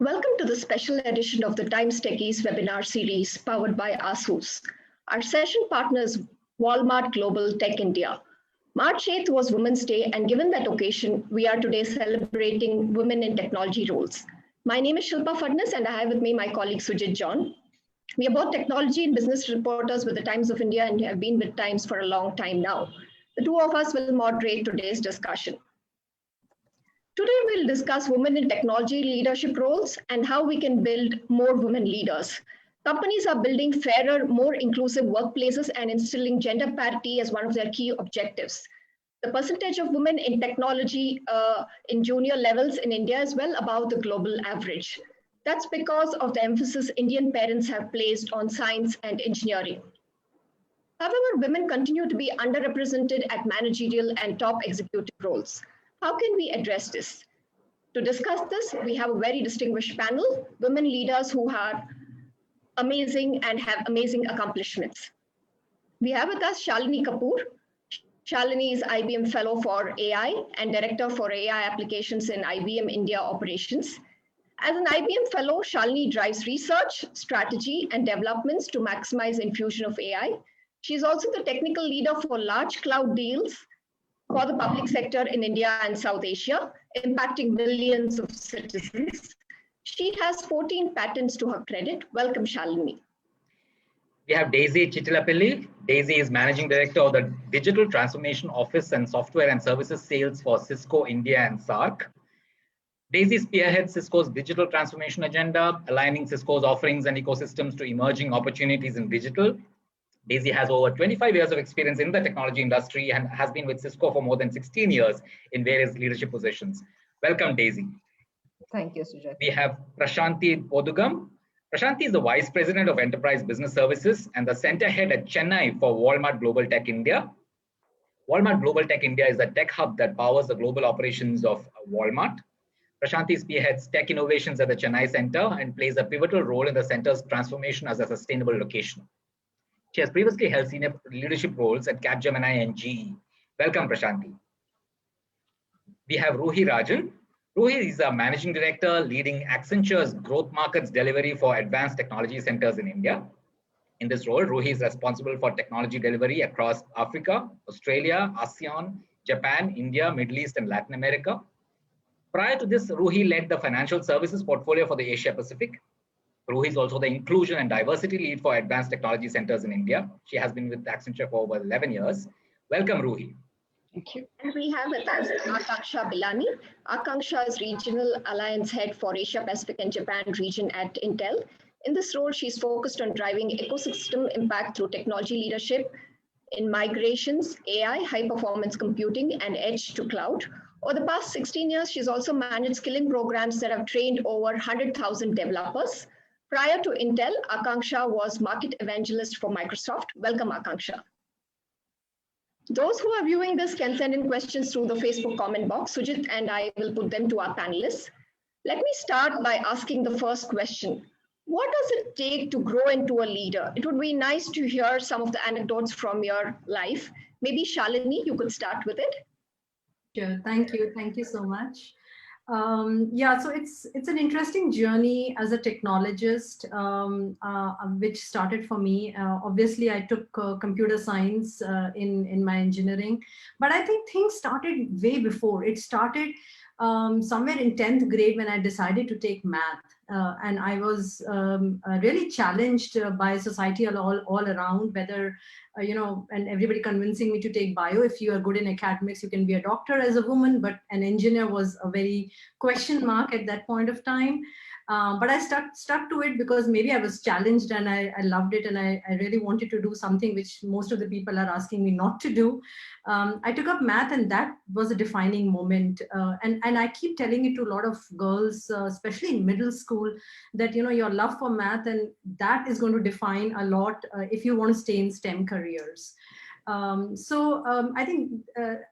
Welcome to the special edition of the Times Techies webinar series powered by ASUS. Our session partner is Walmart Global Tech India. March 8th was Women's Day, and given that occasion, we are today celebrating women in technology roles. My name is Shilpa Fadnis, and I have with me my colleague Sujit John. We are both technology and business reporters with the Times of India and have been with Times for a long time now. The two of us will moderate today's discussion. Today, we'll discuss women in technology leadership roles and how we can build more women leaders. Companies are building fairer, more inclusive workplaces and instilling gender parity as one of their key objectives. The percentage of women in technology in junior levels in India is well above the global average. That's because of the emphasis Indian parents have placed on science and engineering. However, women continue to be underrepresented at managerial and top executive roles. How can we address this? To discuss this, we have a very distinguished panel, women leaders who are amazing and have amazing accomplishments. We have with us Shalini Kapoor. Shalini is IBM Fellow for AI and Director for AI Applications in IBM India Operations. As an IBM Fellow, Shalini drives research, strategy, and developments to maximize infusion of AI. She is also the technical leader for large cloud deals for the public sector in India and South Asia, impacting millions of citizens. She has 14 patents to her credit. Welcome, Shalini. We have Daisy Chittilapilly. Daisy is Managing Director of the Digital Transformation Office and Software and Services Sales for Cisco India and SAARC. Daisy spearheads Cisco's digital transformation agenda, aligning Cisco's offerings and ecosystems to emerging opportunities in digital. Daisy has over 25 years of experience in the technology industry and has been with Cisco for more than 16 years in various leadership positions. Welcome, Daisy. Thank you, Sujat. We have Prashanti Bodugum. Prashanti is the Vice President of Enterprise Business Services and the Center Head at Chennai for Walmart Global Tech India. Walmart Global Tech India is the tech hub that powers the global operations of Walmart. Prashanti spearheads tech innovations at the Chennai Center and plays a pivotal role in the center's transformation as a sustainable location. She has previously held senior leadership roles at Capgemini and GE. Welcome, Prashanti. We have Ruhi Ranjan. Ruhi is a Managing Director leading Accenture's growth markets delivery for advanced technology centers in India. In this role, Ruhi is responsible for technology delivery across Africa, Australia, ASEAN, Japan, India, Middle East, and Latin America. Prior to this, Ruhi led the financial services portfolio for the Asia Pacific. Ruhi is also the inclusion and diversity lead for advanced technology centers in India. She has been with Accenture for over 11 years. Welcome, Ruhi. Thank you. And we have with us Akanksha Bilani. Akanksha is Regional Alliance Head for Asia Pacific and Japan region at Intel. In this role, she's focused on driving ecosystem impact through technology leadership in migrations, AI, high-performance computing, and edge to cloud. Over the past 16 years, she's also managed skilling programs that have trained over 100,000 developers. Prior to Intel, Akanksha was market evangelist for Microsoft. Welcome, Akanksha. Those who are viewing this can send in questions through the Facebook comment box. Sujit and I will put them to our panelists. Let me start by asking the first question. What does it take to grow into a leader? It would be nice to hear some of the anecdotes from your life. Maybe Shalini, you could start with it. Sure, thank you. Thank you so much. Yeah, so it's an interesting journey as a technologist, which started for me. Obviously, I took computer science in my engineering, but I think things started way before. It started somewhere in 10th grade when I decided to take math. And I was really challenged by society all around, whether, and everybody convincing me to take bio. If you are good in academics, you can be a doctor as a woman, but an engineer was a very question mark at that point of time. But I stuck to it because maybe I was challenged and I loved it, and I really wanted to do something which most of the people are asking me not to do. I took up math, and that was a defining moment. And I keep telling it to a lot of girls, especially in middle school, that your love for math, and that is going to define a lot if you want to stay in STEM careers. I think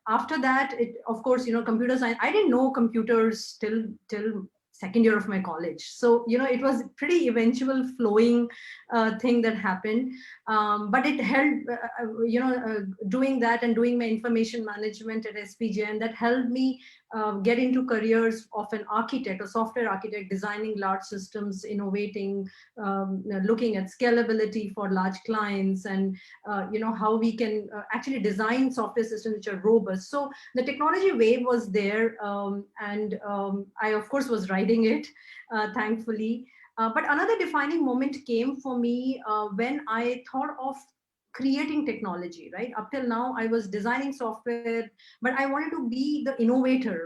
after that, of course, computer science. I didn't know computers till second year of my college. So, it was pretty eventual flowing thing that happened. But it helped, doing that and doing my information management at SPJ, and that helped me get into careers of an architect, a software architect, designing large systems, innovating, looking at scalability for large clients, and how we can actually design software systems which are robust. So the technology wave was there, and I of course was riding it, thankfully. But another defining moment came for me when I thought of creating technology. Right, up till now I was designing software, but I wanted to be the innovator,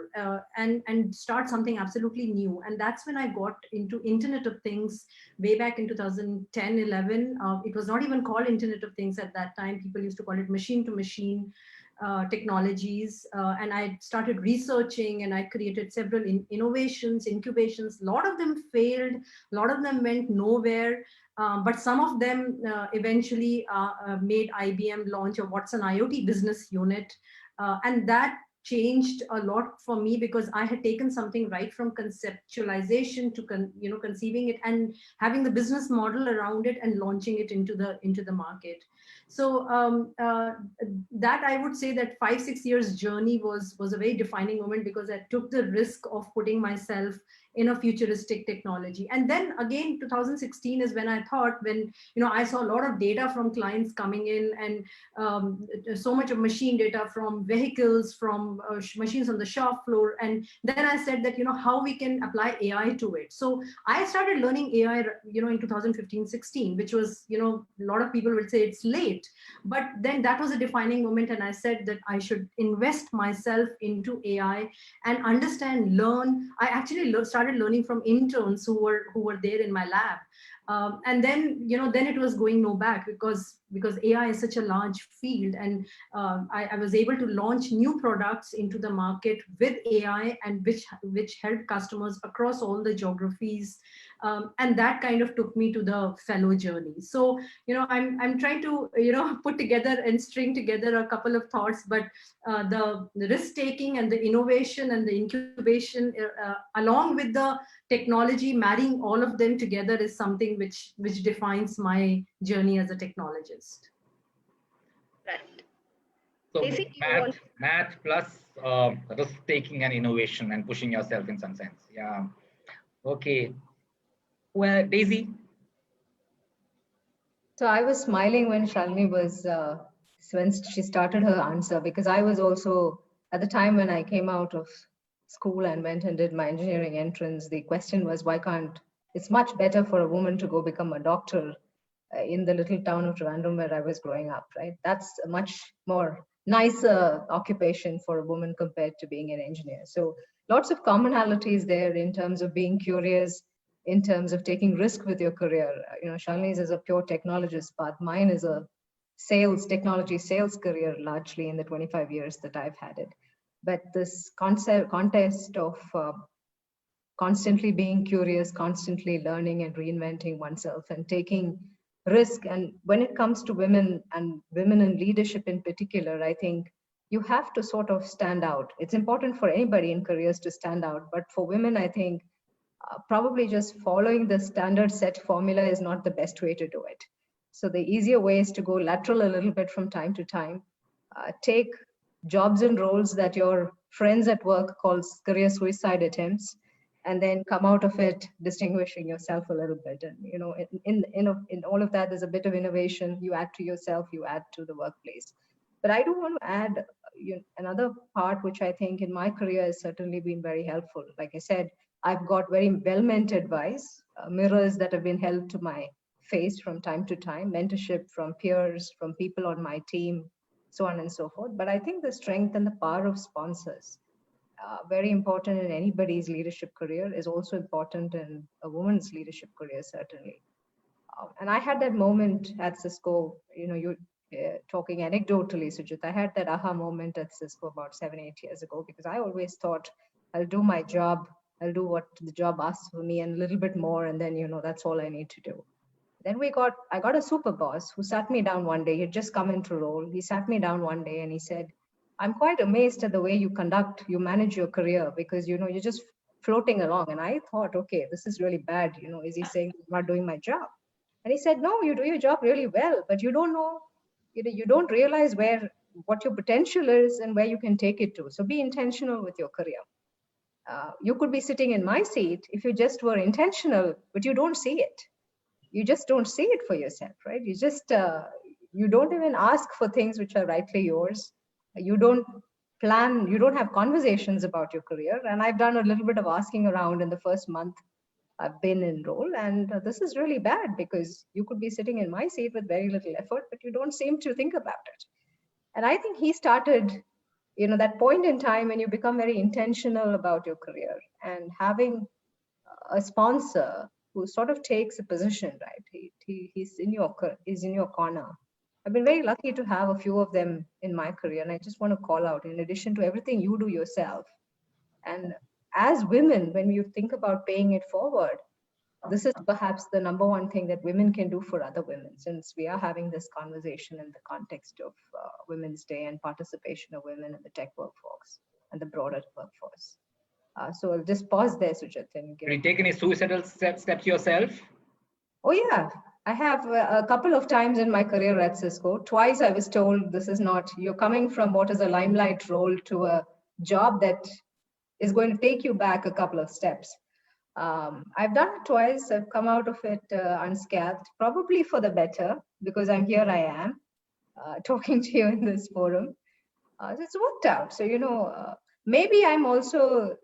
and start something absolutely new. And that's when I got into Internet of Things way back in 2010-11. It was not even called Internet of Things at that time. People used to call it machine to machine technologies. And I started researching, and I created several innovations, incubations. A lot of them failed, a lot of them went nowhere. But some of them eventually made IBM launch a Watson IoT business unit. And that changed a lot for me, because I had taken something right from conceptualization to conceiving it and having the business model around it and launching it into the market. So that I would say that 5-6 years journey was a very defining moment, because I took the risk of putting myself in a futuristic technology. And then again, 2016 is when I thought, when I saw a lot of data from clients coming in, and so much of machine data from vehicles, from machines on the shop floor. And then I said that how we can apply AI to it. So I started learning AI in 2015-16, which was a lot of people would say it's late, but then that was a defining moment. And I said that I should invest myself into AI and understand, learn. I actually started learning from interns who were there in my lab. And then then it was going no back, because AI is such a large field. And I was able to launch new products into the market with AI, and which helped customers across all the geographies. And that kind of took me to the fellow journey. So I'm trying to put together and string together a couple of thoughts, but the risk taking and the innovation and the incubation, along with the technology, marrying all of them together, is something which defines my journey as a technologist. Right. So Daisy, math plus risk taking and innovation and pushing yourself in some sense. Yeah. Okay. Well, Daisy. So I was smiling when Shalini was, when she started her answer, because I was also, at the time when I came out of school and went and did my engineering entrance, the question was, why can't, it's much better for a woman to go become a doctor in the little town of Trivandrum where I was growing up, right? That's a much more nicer occupation for a woman compared to being an engineer. So lots of commonalities there in terms of being curious, in terms of taking risk with your career. Shalini's is a pure technologist path. Mine is a technology sales career, largely in the 25 years that I've had it. But this contest of constantly being curious, constantly learning and reinventing oneself and taking risk. And when it comes to women and women in leadership in particular, I think you have to sort of stand out. It's important for anybody in careers to stand out. But for women, I think probably just following the standard set formula is not the best way to do it. So the easier way is to go lateral a little bit from time to time, take jobs and roles that your friends at work call career suicide attempts, and then come out of it distinguishing yourself a little bit. And in all of that, there's a bit of innovation. You add to yourself, you add to the workplace. But I do want to add another part, which I think in my career has certainly been very helpful. Like I said, I've got very well-meant advice, mirrors that have been held to my face from time to time, mentorship from peers, from people on my team, so on and so forth. But I think the strength and the power of sponsors, very important in anybody's leadership career, is also important in a woman's leadership career, certainly. And I had that moment at Cisco, you talking anecdotally, Sujit, I had that aha moment at Cisco about 7-8 years ago, because I always thought I'll do my job, I'll do what the job asks for me and a little bit more, and then that's all I need to do. Then I got a super boss who sat me down one day. He'd just come into role. He sat me down one day and he said, I'm quite amazed at the way you manage your career, because you're just floating along. And I thought, okay, this is really bad. You know, is he saying I'm not doing my job? And he said, no, you do your job really well, but you don't know, you don't realize what your potential is and where you can take it to. So be intentional with your career. You could be sitting in my seat if you just were intentional, but you don't see it. You just don't see it for yourself, right? You just, you don't even ask for things which are rightly yours. You don't plan, you don't have conversations about your career. And I've done a little bit of asking around in the first month I've been in role. And this is really bad because you could be sitting in my seat with very little effort, but you don't seem to think about it. And I think he started, you know, that point in time when you become very intentional about your career and having a sponsor who sort of takes a position, right? He's in your corner. I've been very lucky to have a few of them in my career. And I just want to call out, in addition to everything you do yourself, and as women, when you think about paying it forward, this is perhaps the number one thing that women can do for other women, since we are having this conversation in the context of Women's Day and participation of women in the tech workforce and the broader workforce. So I'll just pause there, Sujit. And Have you taken any suicidal steps yourself? Oh yeah, I have a couple of times in my career at Cisco. Twice I was told, this is not, you're coming from what is a limelight role to a job that is going to take you back a couple of steps. I've done it twice. I've come out of it unscathed, probably for the better, because I am talking to you in this forum. It's worked out. So, you know, maybe I'm also,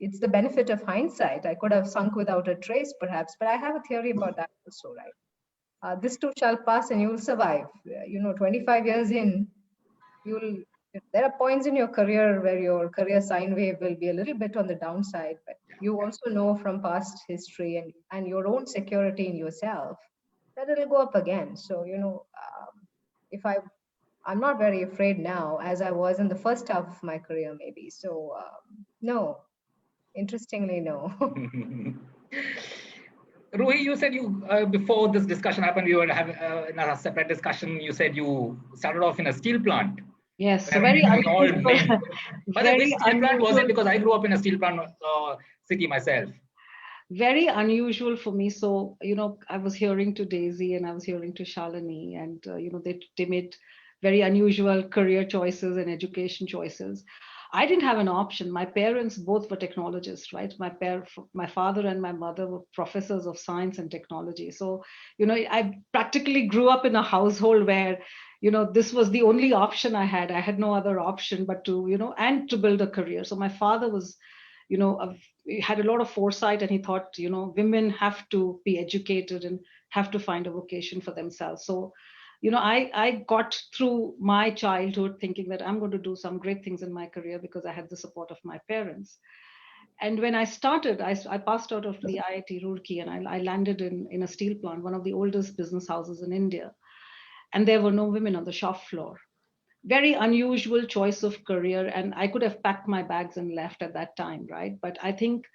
it's the benefit of hindsight. I could have sunk without a trace, perhaps, but I have a theory about that also, right? This too shall pass and you'll survive. You know, 25 years in, there are points in your career where your career sine wave will be a little bit on the downside, but you also know from past history and your own security in yourself that it'll go up again. So, you know, I'm not very afraid now as I was in the first half of my career, maybe. So, no, interestingly, no. Ruhi, you said you, before this discussion happened, you were having in a separate discussion, you said you started off in a steel plant. Yes, so very unusual. But which steel plant was it? Because I grew up in a steel plant city myself. Very unusual for me. So, you know, I was hearing to Daisy and I was hearing to Shalini, and, you know, they made very unusual career choices and education choices. I didn't have an option. My parents both were technologists, right? My father and my mother were professors of science and technology. So, you know, I practically grew up in a household where, you know, this was the only option I had. I had no other option but to, you know, and to build a career. So my father was, you know, he had a lot of foresight, and he thought, you know, women have to be educated and have to find a vocation for themselves. So, you know, I got through my childhood thinking that I'm going to do some great things in my career because I had the support of my parents. And when I started, I passed out of the IIT Roorkee, and I landed in a steel plant, one of the oldest business houses in India. And there were no women on the shop floor. Very unusual choice of career. And I could have packed my bags and left at that time, right? But I think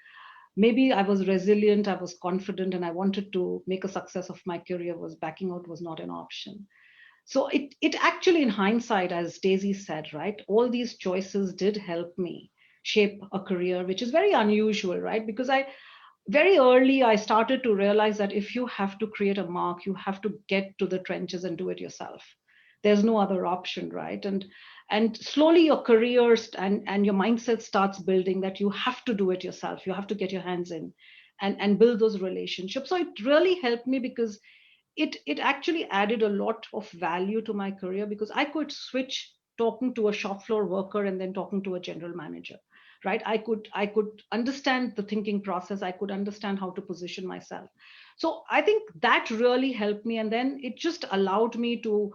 maybe I was resilient, I was confident, and I wanted to make a success of my career. Was backing out was not an option. So it actually, in hindsight, as Daisy said, right, all these choices did help me shape a career, which is very unusual, right? Because very early, I started to realize that if you have to create a mark, you have to get to the trenches and do it yourself. There's no other option, right? And slowly your career and your mindset starts building that you have to do it yourself. You have to get your hands in and build those relationships. So it really helped me because it actually added a lot of value to my career, because I could switch talking to a shop floor worker and then talking to a general manager, right? I could understand the thinking process. I could understand how to position myself. So I think that really helped me. And then it just allowed me to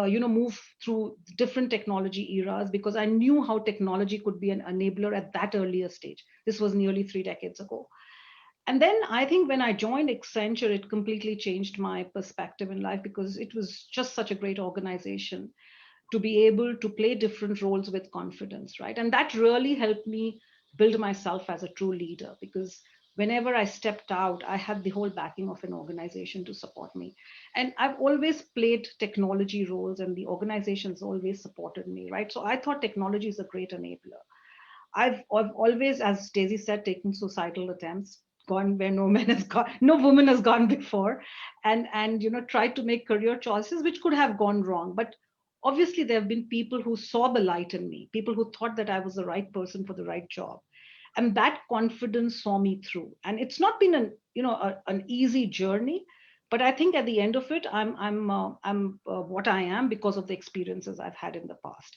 you know, move through different technology eras, because I knew how technology could be an enabler at that earlier stage. This was nearly 3 decades ago. And then I think when I joined Accenture, it completely changed my perspective in life, because it was just such a great organization to be able to play different roles with confidence, right? And that really helped me build myself as a true leader, because whenever I stepped out, I had the whole backing of an organization to support me. And I've always played technology roles, and the organization's always supported me, right? So I thought technology is a great enabler. I've always, as Daisy said, taken suicidal attempts, gone where no man has gone, no woman has gone before, and tried to make career choices which could have gone wrong. But obviously, there have been people who saw the light in me, people who thought that I was the right person for the right job, and that confidence saw me through. And it's not been an easy journey, but I think at the end of it, I'm what I am because of the experiences I've had in the past.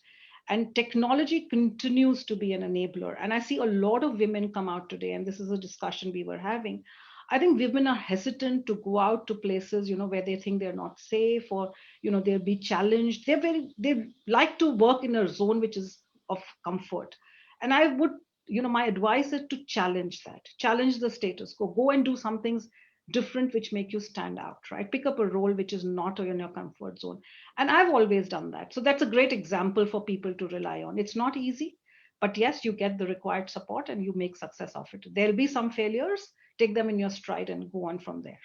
And technology continues to be an enabler. And I see a lot of women come out today, and this is a discussion we were having. I think women are hesitant to go out to places, where they think they're not safe, or, they'll be challenged. They like to work in a zone which is of comfort. And I would, my advice is to challenge that, challenge the status quo, go and do some things different which make you stand out, right? Pick up a role which is not in your comfort zone. And I've always done that. So that's a great example for people to rely on. It's not easy, but yes, you get the required support and you make success of it. There'll be some failures, take them in your stride and go on from there.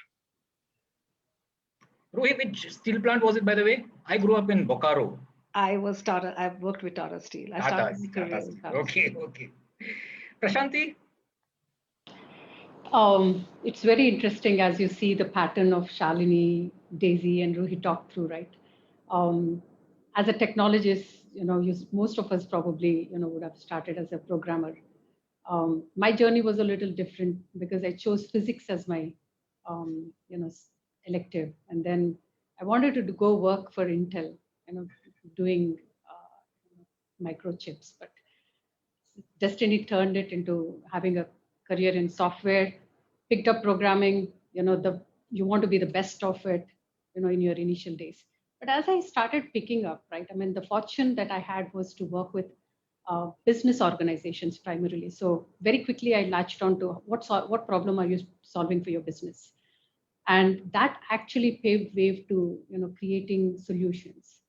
Ruhi, which steel plant was it, by the way? I grew up in Bokaro. I've worked with Tata Steel. I started my career in Tata Steel. Okay. Prashanti? It's very interesting as you see the pattern of Shalini, Daisy, and Ruhi talk through, right? As a technologist, most of us probably, would have started as a programmer. My journey was a little different because I chose physics as my, elective, and then I wanted to go work for Intel, doing microchips, but destiny turned it into having a career in software. Picked up programming, you want to be the best of it, in your initial days. But as I started picking up, right, the fortune that I had was to work with business organizations primarily. So very quickly I latched on to what problem are you solving for your business? And that actually paved way to, creating solutions.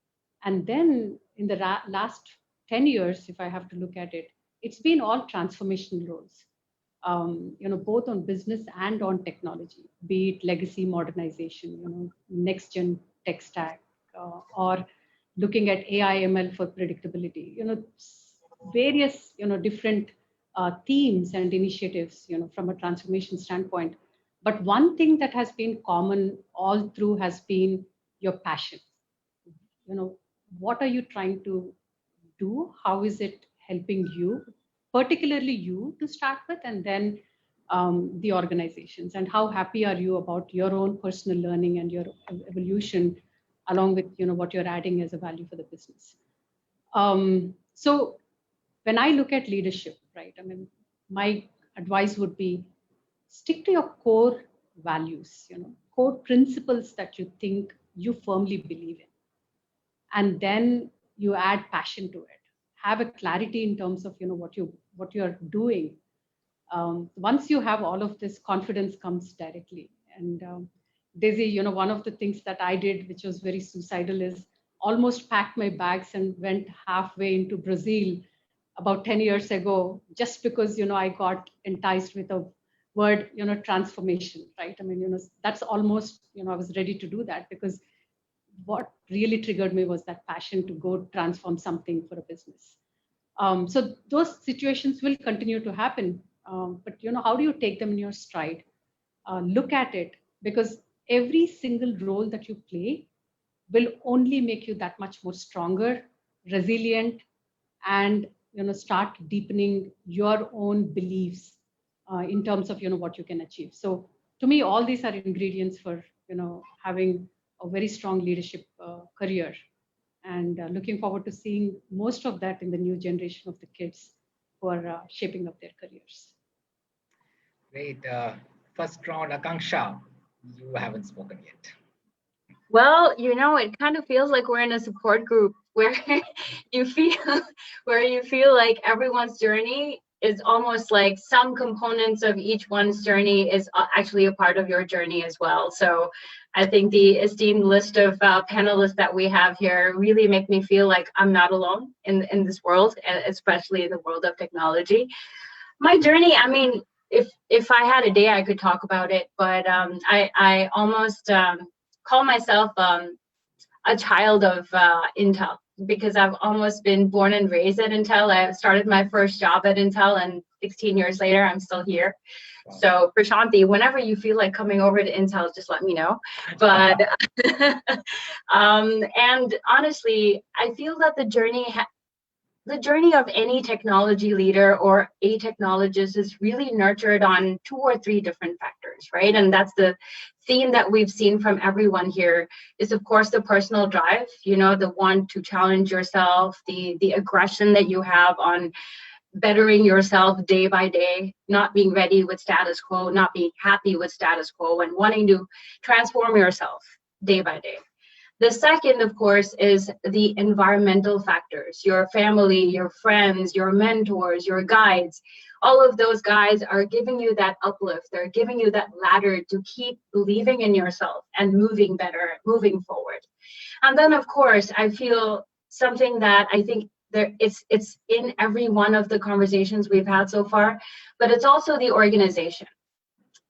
And then in the last 10 years, if I have to look at it, it's been all transformational roles. Both on business and on technology, be it legacy modernization, next gen tech stack, or looking at AI ML for predictability, various, different themes and initiatives, from a transformation standpoint. But one thing that has been common all through has been your passion. What are you trying to do? How is it helping you? Particularly you to start with, and then the organizations, and how happy are you about your own personal learning and your evolution along with what you're adding as a value for the business. So when I look at leadership, right, my advice would be stick to your core values, core principles that you think you firmly believe in, and then you add passion to it. Have a clarity in terms of what you're doing. Once you have all of this, confidence comes directly. And Daisy, one of the things that I did, which was very suicidal, is almost packed my bags and went halfway into Brazil about 10 years ago, just because I got enticed with a word, transformation, right? That's almost, I was ready to do that, because what really triggered me was that passion to go transform something for a business. So those situations will continue to happen, but how do you take them in your stride? Look at it, because every single role that you play will only make you that much more stronger, resilient, and start deepening your own beliefs in terms of what you can achieve. So to me, all these are ingredients for having a very strong leadership career, and looking forward to seeing most of that in the new generation of the kids who are shaping up their careers. Great. First round, Akanksha, you haven't spoken yet. Well, it kind of feels like we're in a support group where you feel like everyone's journey is almost like some components of each one's journey is actually a part of your journey as well. So I think the esteemed list of panelists that we have here really make me feel like I'm not alone in this world, especially in the world of technology. My journey, if I had a day, I could talk about it, but I almost call myself a child of Intel. because I've almost been born and raised at Intel. I started my first job at Intel, and 16 years later, I'm still here. So Prashanti, whenever you feel like coming over to Intel, just let me know. But and honestly, I feel that the journey of any technology leader or a technologist is really nurtured on 2 or 3 different factors, right? And that's the theme that we've seen from everyone here is, of course, the personal drive, you know, the want to challenge yourself, the aggression that you have on bettering yourself day by day, not being ready with status quo, not being happy with status quo, and wanting to transform yourself day by day. The second, of course, is the environmental factors, your family, your friends, your mentors, your guides. All of those guys are giving you that uplift. They're giving you that ladder to keep believing in yourself and moving better, moving forward. And then, of course, I feel something that I think it's in every one of the conversations we've had so far, but it's also the organization.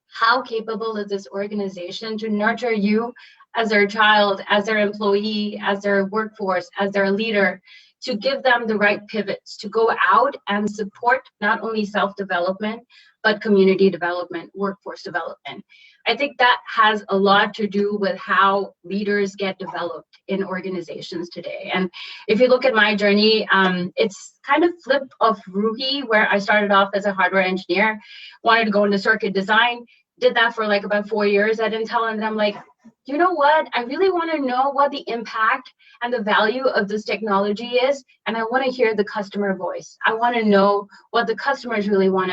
How capable is this organization to nurture you as their child, as their employee, as their workforce, as their leader, to give them the right pivots, to go out and support not only self-development, but community development, workforce development. I think that has a lot to do with how leaders get developed in organizations today. And if you look at my journey, it's kind of flip of Ruhi, where I started off as a hardware engineer, wanted to go into circuit design, did that for like about 4 years at Intel, and then I'm like, you know what? I really want to know what the impact and the value of this technology is, and I want to hear the customer voice. I want to know what the customers really want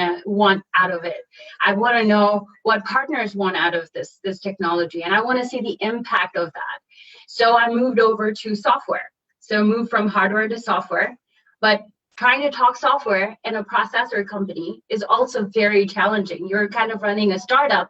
out of it. I want to know what partners want out of this technology, and I want to see the impact of that. So I moved over to software. So moved from hardware to software, but trying to talk software in a processor company is also very challenging. You're kind of running a startup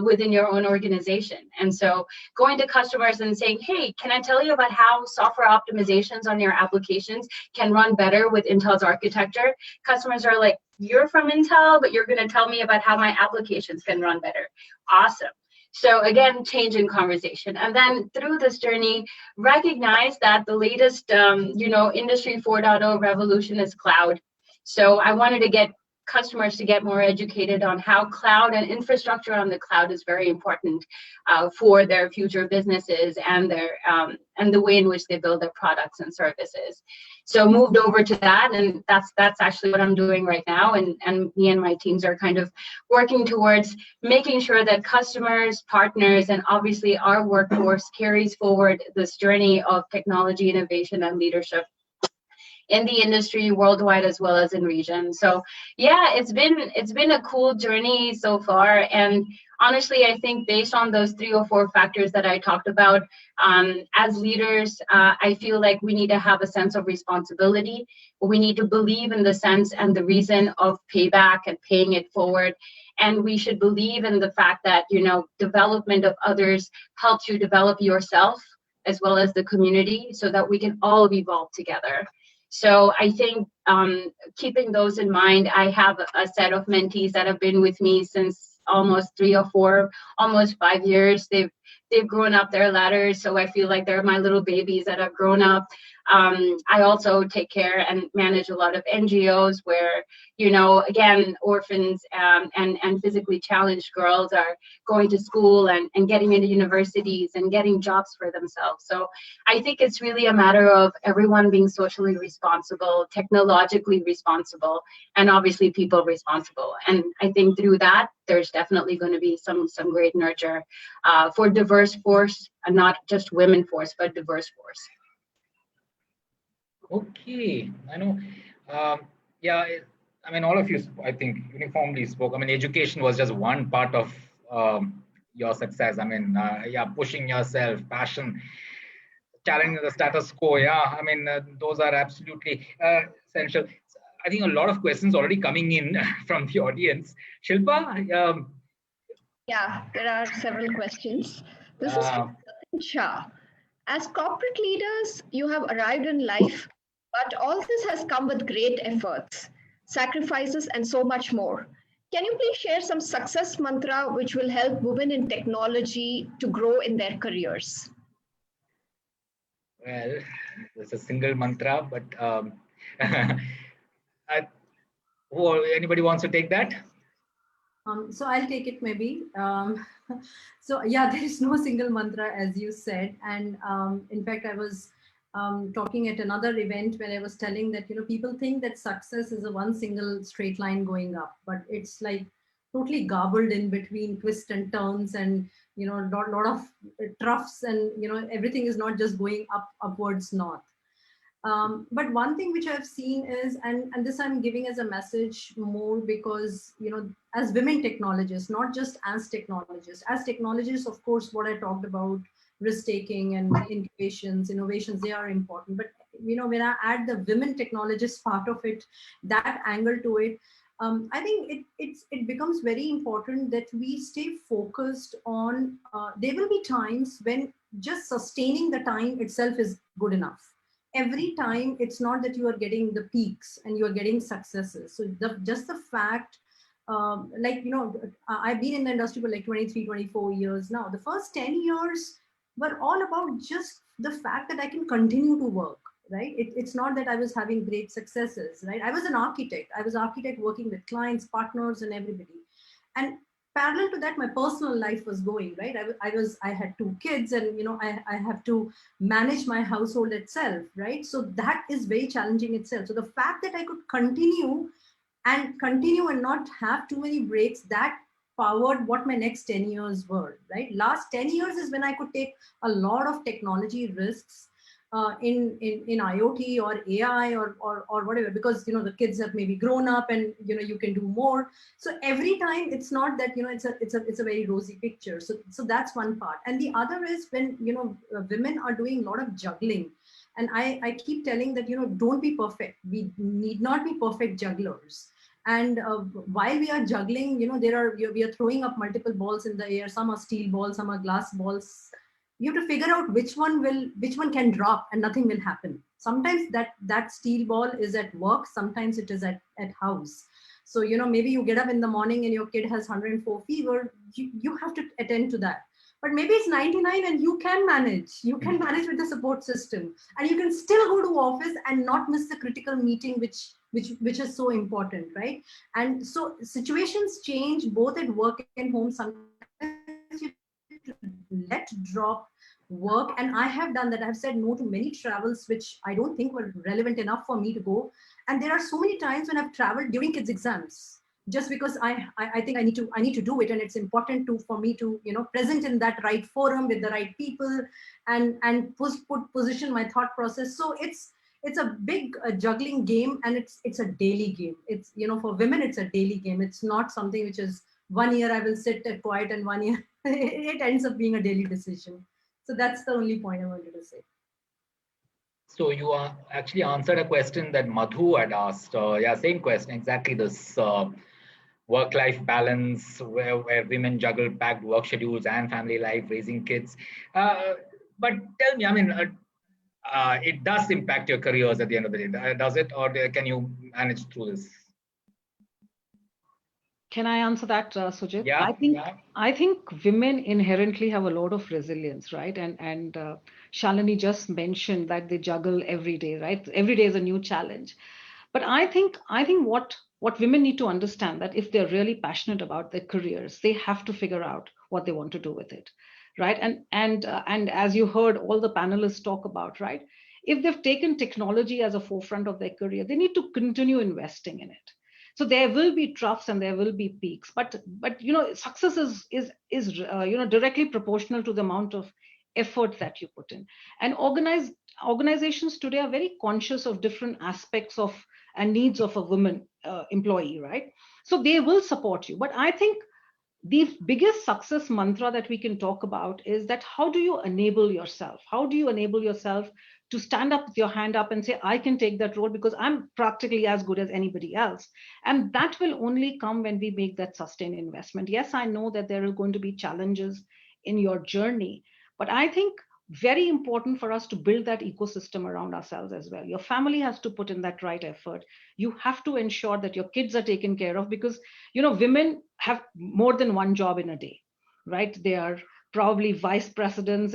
within your own organization. And so going to customers and saying, hey, can I tell you about how software optimizations on your applications can run better with Intel's architecture? Customers are like, you're from Intel, but you're going to tell me about how my applications can run better. Awesome. So again, change in conversation. And then through this journey, recognize that the latest, Industry 4.0 revolution is cloud. So I wanted to get customers to get more educated on how cloud and infrastructure on the cloud is very important for their future businesses and their and the way in which they build their products and services. So moved over to that, and that's actually what I'm doing right now. And me and my teams are kind of working towards making sure that customers, partners, and obviously our workforce carries forward this journey of technology, innovation, and leadership in the industry worldwide as well as in region. So yeah, it's been a cool journey so far. And honestly, I think based on those 3 or 4 factors that I talked about, as leaders, I feel like we need to have a sense of responsibility. We need to believe in the sense and the reason of payback and paying it forward. And we should believe in the fact that, development of others helps you develop yourself as well as the community so that we can all evolve together. So I think keeping those in mind, I have a set of mentees that have been with me since almost 3 or 4, almost 5 years. They've grown up their ladders, so I feel like they're my little babies that have grown up. I also take care and manage a lot of NGOs where, again, orphans and physically challenged girls are going to school and getting into universities and getting jobs for themselves. So I think it's really a matter of everyone being socially responsible, technologically responsible, and obviously people responsible. And I think through that, there's definitely going to be some great nurture for diverse force, and not just women force, but diverse force. Okay, I know. All of you, I think, uniformly spoke. Education was just one part of your success. Pushing yourself, passion, challenging the status quo. Those are absolutely essential. I think a lot of questions already coming in from the audience. Shilpa? Yeah, there are several questions. This is from Akanksha. As corporate leaders, you have arrived in life, but all this has come with great efforts, sacrifices, and so much more. Can you please share some success mantra which will help women in technology to grow in their careers? Well, it's a single mantra, but anybody wants to take that? So I'll take it maybe. So yeah, there is no single mantra as you said. And in fact, I was talking at another event where I was telling that, people think that success is a one single straight line going up, but it's like totally garbled in between twists and turns and, lot of troughs and, everything is not just going upwards north. But one thing which I've seen is, and this I'm giving as a message more because, as women technologists, not just as technologists, of course, what I talked about, risk taking and innovations, they are important. But, when I add the women technologists part of it, that angle to it, I think it becomes very important that we stay focused on, there will be times when just sustaining the time itself is good enough. Every time it's not that you are getting the peaks and you are getting successes. So just the fact, I've been in the industry for like 23, 24 years now. The first 10 years were all about just the fact that I can continue to work, right? It's not that I was having great successes, right? I was an architect. I was architect working with clients, partners, and everybody. And parallel to that, my personal life was going, right? I had 2 kids and, I have to manage my household itself, right? So that is very challenging itself. So the fact that I could continue and not have too many breaks, that powered what my next 10 years were, right? Last 10 years is when I could take a lot of technology risks in IoT or AI or whatever, because the kids have maybe grown up and you can do more. So every time it's not that it's a very rosy picture. So that's one part. And the other is when women are doing a lot of juggling. And I keep telling that don't be perfect. We need not be perfect jugglers. And while we are juggling, we are throwing up multiple balls in the air. Some are steel balls, some are glass balls. You have to figure out which one can drop and nothing will happen. Sometimes that steel ball is at work, sometimes it is at house. So maybe you get up in the morning and your kid has 104 fever, you have to attend to that. But maybe it's 99 and you can manage with the support system, and you can still go to office and not miss the critical meeting which is so important, right? And so situations change both at work and home. Sometimes you let drop work, and I have done that. I've said no to many travels which I don't think were relevant enough for me to go. And there are so many times when I've traveled during kids' exams, just because I think I need to do it, and it's important for me to present in that right forum with the right people and position my thought process. So it's a big juggling game, and it's a daily game. It's for women it's a daily game. It's not something which is 1 year I will sit quiet and 1 year it ends up being a daily decision. So that's the only point I wanted to say. So you actually answered a question that Madhu had asked. Same question, exactly this work-life balance where women juggle packed work schedules and family life, raising kids. But tell me, I mean, it does impact your careers at the end of the day, does it? Or can you manage through this? Can I answer that, Sujit? Yeah. I think women inherently have a lot of resilience, right? And Shalini just mentioned that they juggle every day, right? Every day is a new challenge. But I think what women need to understand, that if they're really passionate about their careers, they have to figure out what they want to do with it, right? And as you heard all the panelists talk about, right? If they've taken technology as a forefront of their career, they need to continue investing in it. So there will be troughs and there will be peaks, but success is directly proportional to the amount of effort that you put in. And organizations today are very conscious of different aspects of and needs of a woman employee, right? So they will support you. But I think the biggest success mantra that we can talk about is that how do you enable yourself? How do you enable yourself to stand up with your hand up and say, I can take that role because I'm practically as good as anybody else? And that will only come when we make that sustained investment. Yes, I know that there are going to be challenges in your journey, but I think very important for us to build that ecosystem around ourselves as well. Your family has to put in that right effort. You have to ensure that your kids are taken care of, because women have more than one job in a day, right? They are probably vice presidents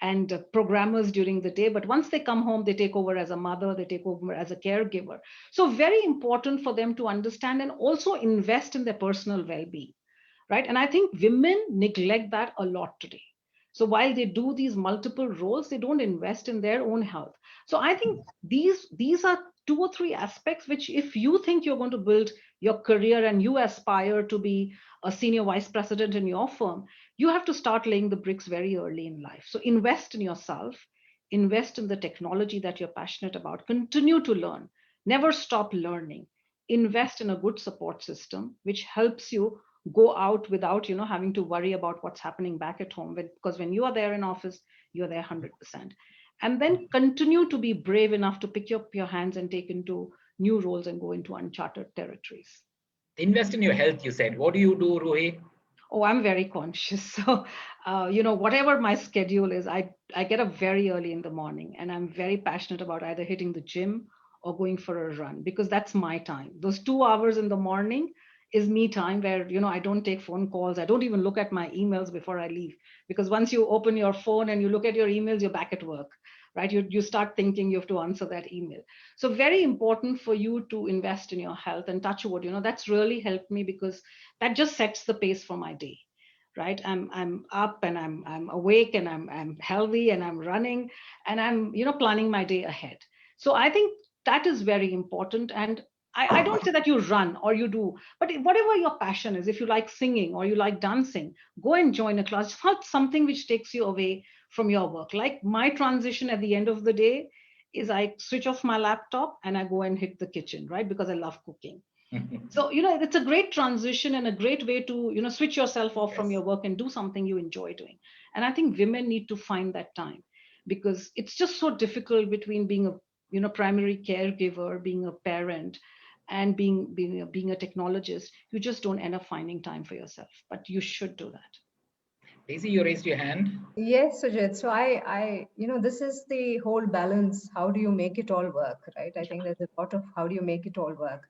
and programmers during the day, but once they come home, they take over as a mother, they take over as a caregiver. So very important for them to understand and also invest in their personal well-being, right? And I think women neglect that a lot today. So while they do these multiple roles, they don't invest in their own health. So I think these are 2 or 3 aspects which, if you think you're going to build your career and you aspire to be a senior vice president in your firm, you have to start laying the bricks very early in life. So invest in yourself, invest in the technology that you're passionate about, continue to learn, never stop learning, invest in a good support system which helps you go out without having to worry about what's happening back at home, because when you are there in office, you're there 100%. And then continue to be brave enough to pick up your hands and take into new roles and go into uncharted territories. Invest in your health, you said. What do you do, Ruhi? Oh, I'm very conscious. So, whatever my schedule is, I get up very early in the morning, and I'm very passionate about either hitting the gym or going for a run, because that's my time. Those 2 hours in the morning is me time where, I don't take phone calls. I don't even look at my emails before I leave, because once you open your phone and you look at your emails, you're back at work, right? You start thinking you have to answer that email. So very important for you to invest in your health, and touch wood, that's really helped me, because that just sets the pace for my day, right? I'm up and I'm awake and I'm healthy and I'm running and I'm, planning my day ahead. So I think that is very important. And I don't say that you run or you do, but whatever your passion is, if you like singing or you like dancing, go and join a class. It's not something which takes you away from your work. Like my transition at the end of the day is I switch off my laptop and I go and hit the kitchen, right? Because I love cooking. So, it's a great transition and a great way to, switch yourself off from your work and do something you enjoy doing. And I think women need to find that time, because it's just so difficult between being a, primary caregiver, being a parent, and being a technologist. You just don't end up finding time for yourself, but you should do that. Daisy, you raised your hand. Yes, Sujit. So I, this is the whole balance. How do you make it all work, right? I think there's a lot of how do you make it all work.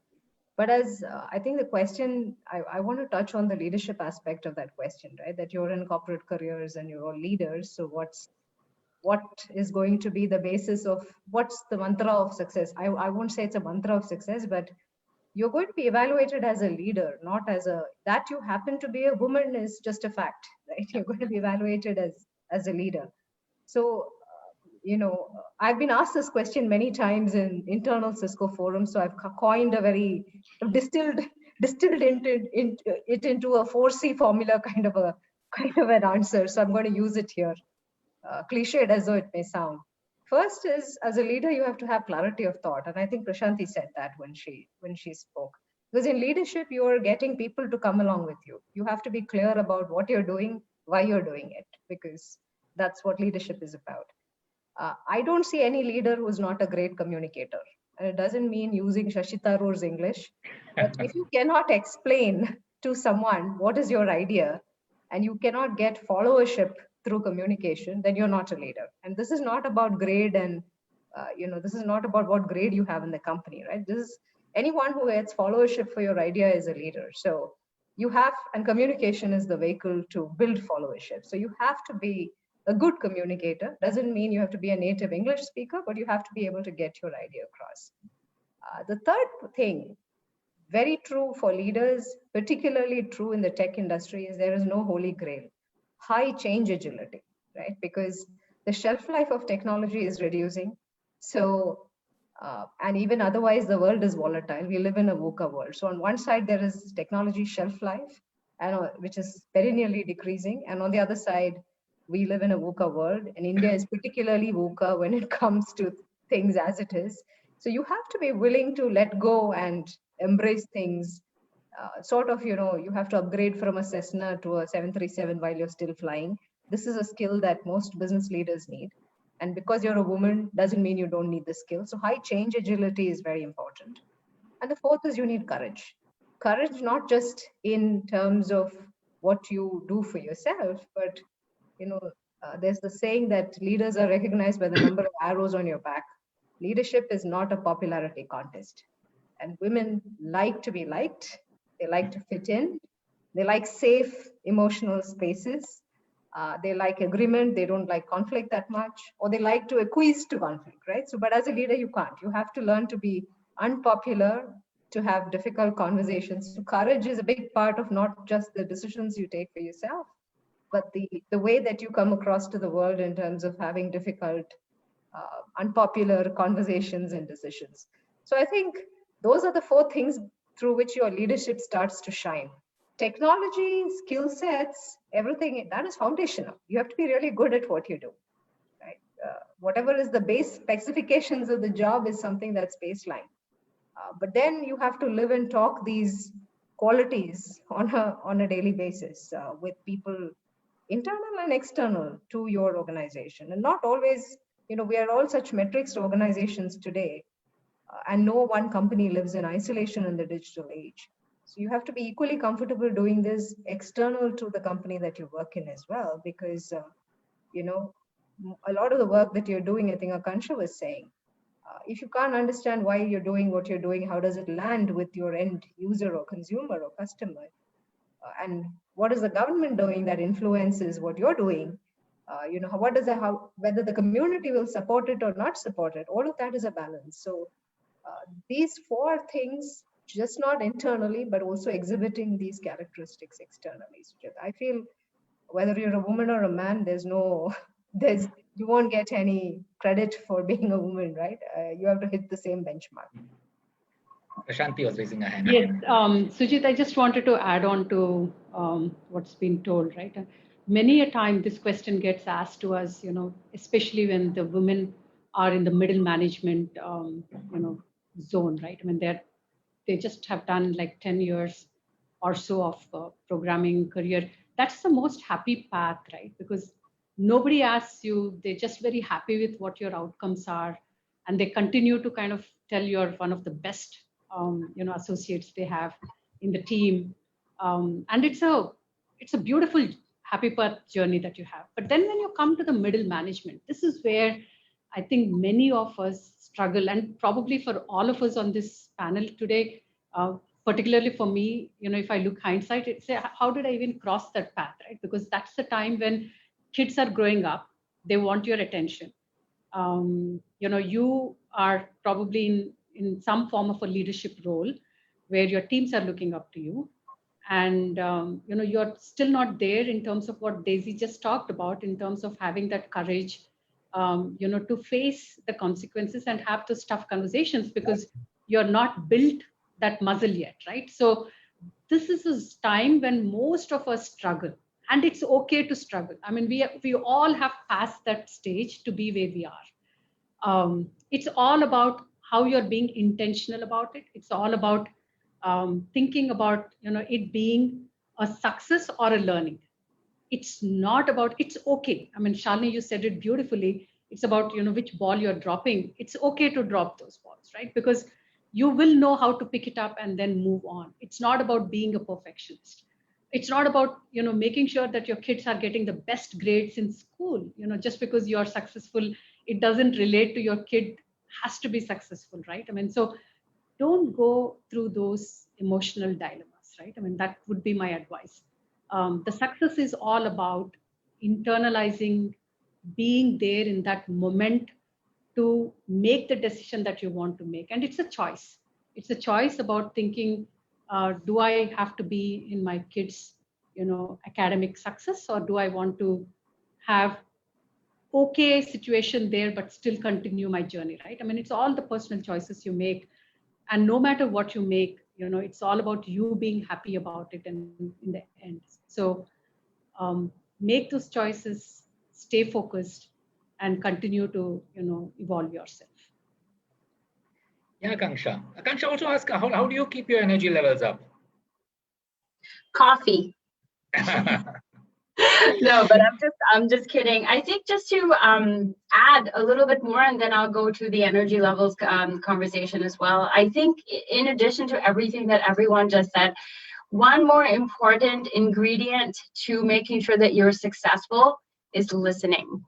But as I think the question, I want to touch on the leadership aspect of that question, right? That you're in corporate careers and you're all leaders. So what is going to be the basis of, what's the mantra of success? I won't say it's a mantra of success, but you're going to be evaluated as a leader, not as that you happen to be a woman is just a fact, right? You're going to be evaluated as a leader. So, I've been asked this question many times in internal Cisco forums. So I've coined a very distilled it into a 4C formula kind of an answer. So I'm going to use it here, cliched as though it may sound. First is, as a leader, you have to have clarity of thought. And I think Prashanti said that when she spoke. Because in leadership, you're getting people to come along with you. You have to be clear about what you're doing, why you're doing it, because that's what leadership is about. I don't see any leader who's not a great communicator. And it doesn't mean using Shashi Tharoor's English. But if you cannot explain to someone what is your idea, and you cannot get followership through communication, then you're not a leader. And this is not about grade and, this is not about what grade you have in the company, right? This is anyone who gets followership for your idea is a leader. So you have, and communication is the vehicle to build followership. So you have to be a good communicator. Doesn't mean you have to be a native English speaker, but you have to be able to get your idea across. The third thing, very true for leaders, particularly true in the tech industry, is there is no holy grail. High change agility, right? Because the shelf life of technology is reducing. So, and even otherwise, the world is volatile. We live in a VUCA world. So on one side, there is technology shelf life, which is perennially decreasing. And on the other side, we live in a VUCA world, and India is particularly VUCA when it comes to things as it is. So you have to be willing to let go and embrace things. You have to upgrade from a Cessna to a 737 while you're still flying. This is a skill that most business leaders need. And because you're a woman doesn't mean you don't need the skill. So high change agility is very important. And the fourth is you need courage. Courage, not just in terms of what you do for yourself, but there's the saying that leaders are recognized by the number of arrows on your back. Leadership is not a popularity contest. And women like to be liked. They like to fit in. They like safe emotional spaces. They like agreement, they don't like conflict that much, or they like to acquiesce to conflict, right? So, but as a leader, you can't. You have to learn to be unpopular, to have difficult conversations. So courage is a big part of not just the decisions you take for yourself, but the way that you come across to the world in terms of having difficult, unpopular conversations and decisions. So I think those are the 4 things through which your leadership starts to shine. Technology, skill sets, everything, that is foundational. You have to be really good at what you do, right? Whatever is the base specifications of the job is something that's baseline. But then you have to live and talk these qualities on a daily basis with people, internal and external, to your organization. And not always, we are all such metrics organizations today, and no one company lives in isolation in the digital age. So you have to be equally comfortable doing this external to the company that you work in as well, because, a lot of the work that you're doing, I think Akanksha was saying, if you can't understand why you're doing what you're doing, how does it land with your end user or consumer or customer? And what is the government doing that influences what you're doing? Whether the community will support it or not support it, all of that is a balance. So these 4 things, just not internally, but also exhibiting these characteristics externally. So I feel whether you're a woman or a man, you won't get any credit for being a woman, right? You have to hit the same benchmark. Prashanti was raising her hand. Yes, Sujit, I just wanted to add on to what's been told, right? Many a time this question gets asked to us, especially when the women are in the middle management, zone, right? I mean, they just have done like 10 years or so of programming career. That's the most happy path, right? Because nobody asks you, they're just very happy with what your outcomes are. And they continue to kind of tell you're one of the best, associates they have in the team. And it's a beautiful, happy path journey that you have. But then when you come to the middle management, this is where I think many of us struggle, and probably for all of us on this panel today, particularly for me, if I look hindsight, it's how did I even cross that path, right? Because that's the time when kids are growing up, they want your attention. You are probably in some form of a leadership role where your teams are looking up to you. And, you're still not there in terms of what Daisy just talked about, in terms of having that courage, to face the consequences and have those tough conversations, because you're not built that muscle yet, right? So this is a time when most of us struggle, and it's okay to struggle. I mean, we all have passed that stage to be where we are. It's all about how you're being intentional about it. It's all about thinking about, it being a success or a learning. It's not about, it's okay. I mean, Shalini, you said it beautifully. It's about, which ball you're dropping. It's okay to drop those balls, right? Because you will know how to pick it up and then move on. It's not about being a perfectionist. It's not about, making sure that your kids are getting the best grades in school. Just because you're successful, it doesn't relate to your kid has to be successful, right? I mean, so don't go through those emotional dilemmas, right? I mean, that would be my advice. The success is all about internalizing, being there in that moment to make the decision that you want to make. And it's a choice. It's a choice about thinking, do I have to be in my kids' academic success, or do I want to have okay situation there but still continue my journey, right? I mean, it's all the personal choices you make, and no matter what you make, it's all about you being happy about it and in the end. So make those choices, stay focused, and continue to evolve yourself. Yeah, Akanksha. Akanksha also asked, how do you keep your energy levels up? Coffee. No, but I'm just kidding. I think just to add a little bit more, and then I'll go to the energy levels conversation as well. I think in addition to everything that everyone just said, one more important ingredient to making sure that you're successful is listening.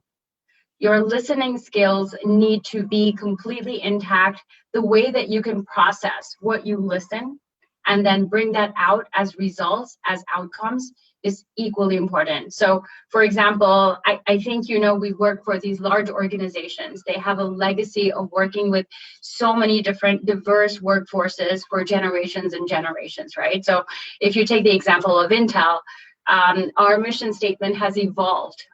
Your listening skills need to be completely intact. The way that you can process what you listen and then bring that out as results, as outcomes, is equally important. So for example, I think, you know, we work for these large organizations. They have a legacy of working with so many different diverse workforces for generations and generations, right? So if you take the example of Intel, our mission statement has evolved,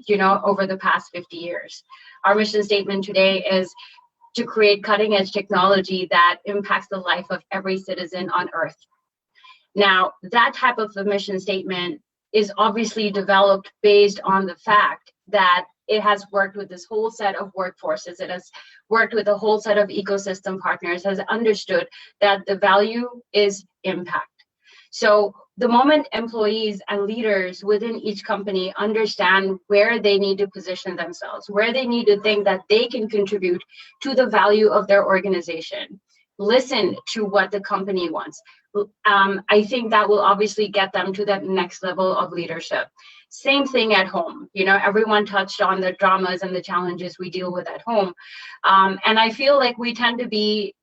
you know, over the past 50 years. Our mission statement today is to create cutting edge technology that impacts the life of every citizen on Earth. Now, that type of a mission statement is obviously developed based on the fact that it has worked with this whole set of workforces. It has worked with a whole set of ecosystem partners, has understood that the value is impact. So the moment employees and leaders within each company understand where they need to position themselves, where they need to think that they can contribute to the value of their organization, listen to what the company wants, I think that will obviously get them to that next level of leadership. Same thing at home. You know, everyone touched on the dramas and the challenges we deal with at home. And I feel like we tend to be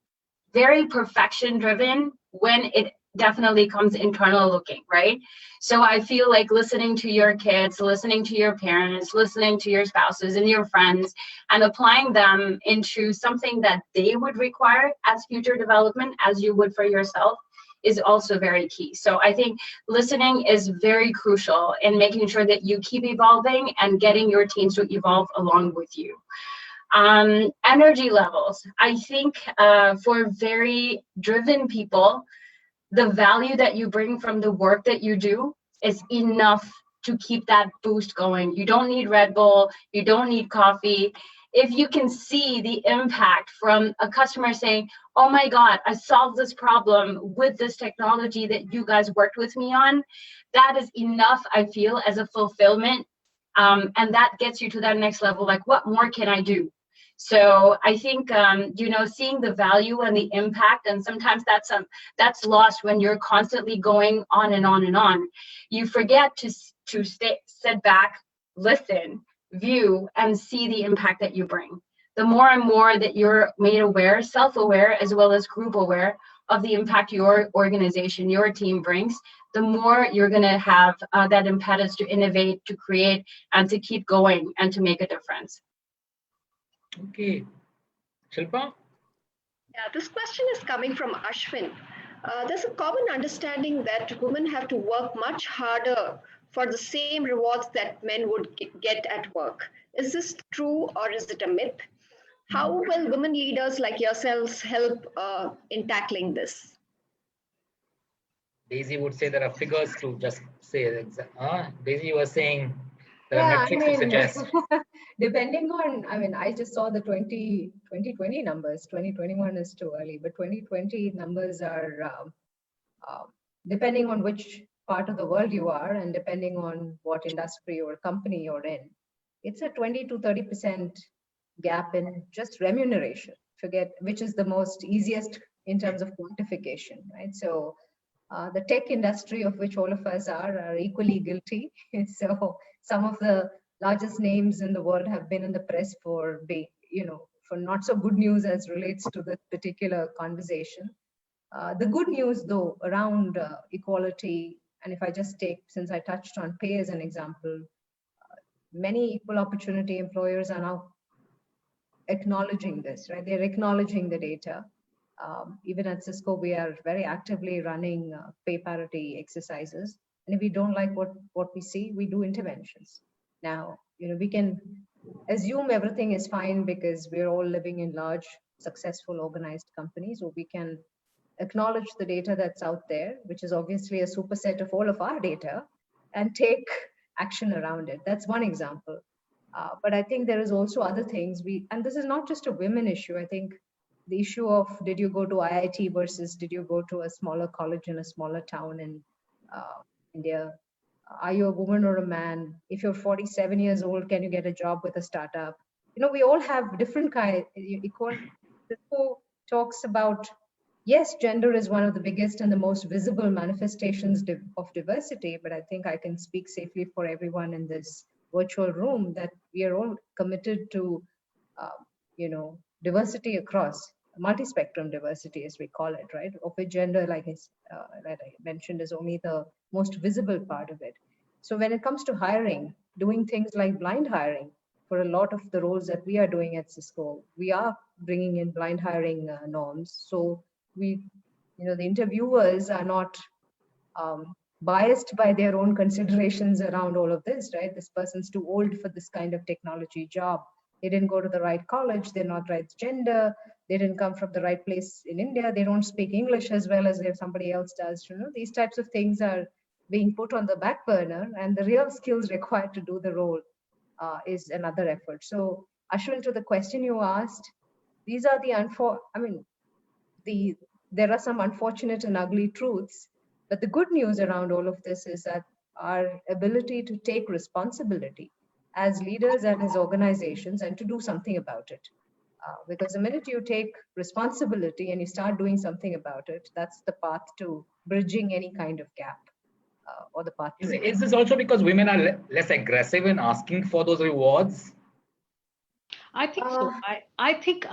very perfection driven when it definitely comes internal looking, right? So I feel like listening to your kids, listening to your parents, listening to your spouses and your friends, and applying them into something that they would require as future development, as you would for yourself, is also very key. So I think listening is very crucial in making sure that you keep evolving and getting your teams to evolve along with you. Energy levels. I think for very driven people, the value that you bring from the work that you do is enough to keep that boost going. You don't need Red Bull, you don't need coffee. If you can see the impact from a customer saying, oh my God, I solved this problem with this technology that you guys worked with me on, that is enough, I feel, as a fulfillment. And that gets you to that next level, like, what more can I do? So I think, you know, seeing the value and the impact, and sometimes that's lost when you're constantly going on and on and on. You forget to sit back, listen, view, and see the impact that you bring. The more and more that you're made aware, self-aware, as well as group aware of the impact your organization, your team brings, the more you're going to have that impetus to innovate, to create, and to keep going and to make a difference. Okay. Shilpa? Yeah, this question is coming from Ashwin. There's a common understanding that women have to work much harder for the same rewards that men would get at work. Is this true or is it a myth? How will women leaders like yourselves help in tackling this? Daisy would say there are figures to just say. Daisy was saying there are metrics to suggest. Depending on, I just saw the 2020 numbers. 2021 is too early, but 2020 numbers are depending on which part of the world you are and depending on what industry or company you're in, it's a 20 to 30% gap in just remuneration. Forget which is the most easiest in terms of quantification, right? So the tech industry, of which all of us are equally guilty. So some of the largest names in the world have been in the press for for not so good news as relates to this particular conversation. The good news, though, around equality, and if I just take, since I touched on pay as an example, many equal opportunity employers are now acknowledging this, right? They're acknowledging the data. Even at Cisco, we are very actively running pay parity exercises. And if we don't like what we see, we do interventions. Now, we can assume everything is fine because we're all living in large, successful, organized companies, or we can acknowledge the data that's out there, which is obviously a superset of all of our data, and take action around it. That's one example. But I think there is also other things. And this is not just a women issue. I think the issue of did you go to IIT versus did you go to a smaller college in a smaller town in India? Are you a woman or a man? If you're 47 years old, can you get a job with a startup? We all have different kinds. Cisco talks about, yes, gender is one of the biggest and the most visible manifestations of diversity, but I think I can speak safely for everyone in this virtual room that we are all committed to, diversity across, multi-spectrum diversity, as we call it, right? Of which gender, like I mentioned, is only the most visible part of it. So when it comes to hiring, doing things like blind hiring, for a lot of the roles that we are doing at Cisco, we are bringing in blind hiring norms. So we, the interviewers are not biased by their own considerations around all of this, right? This person's too old for this kind of technology job. They didn't go to the right college. They're not right gender. They didn't come from the right place in India. They don't speak English as well as if somebody else does. These types of things are being put on the back burner, and the real skills required to do the role is another effort. So, Ashwin, to the question you asked, these are there are some unfortunate and ugly truths, but the good news around all of this is that our ability to take responsibility as leaders and as organizations and to do something about it. Because the minute you take responsibility and you start doing something about it, that's the path to bridging any kind of gap or the path. Is this also because women are less aggressive in asking for those rewards? I think so. I think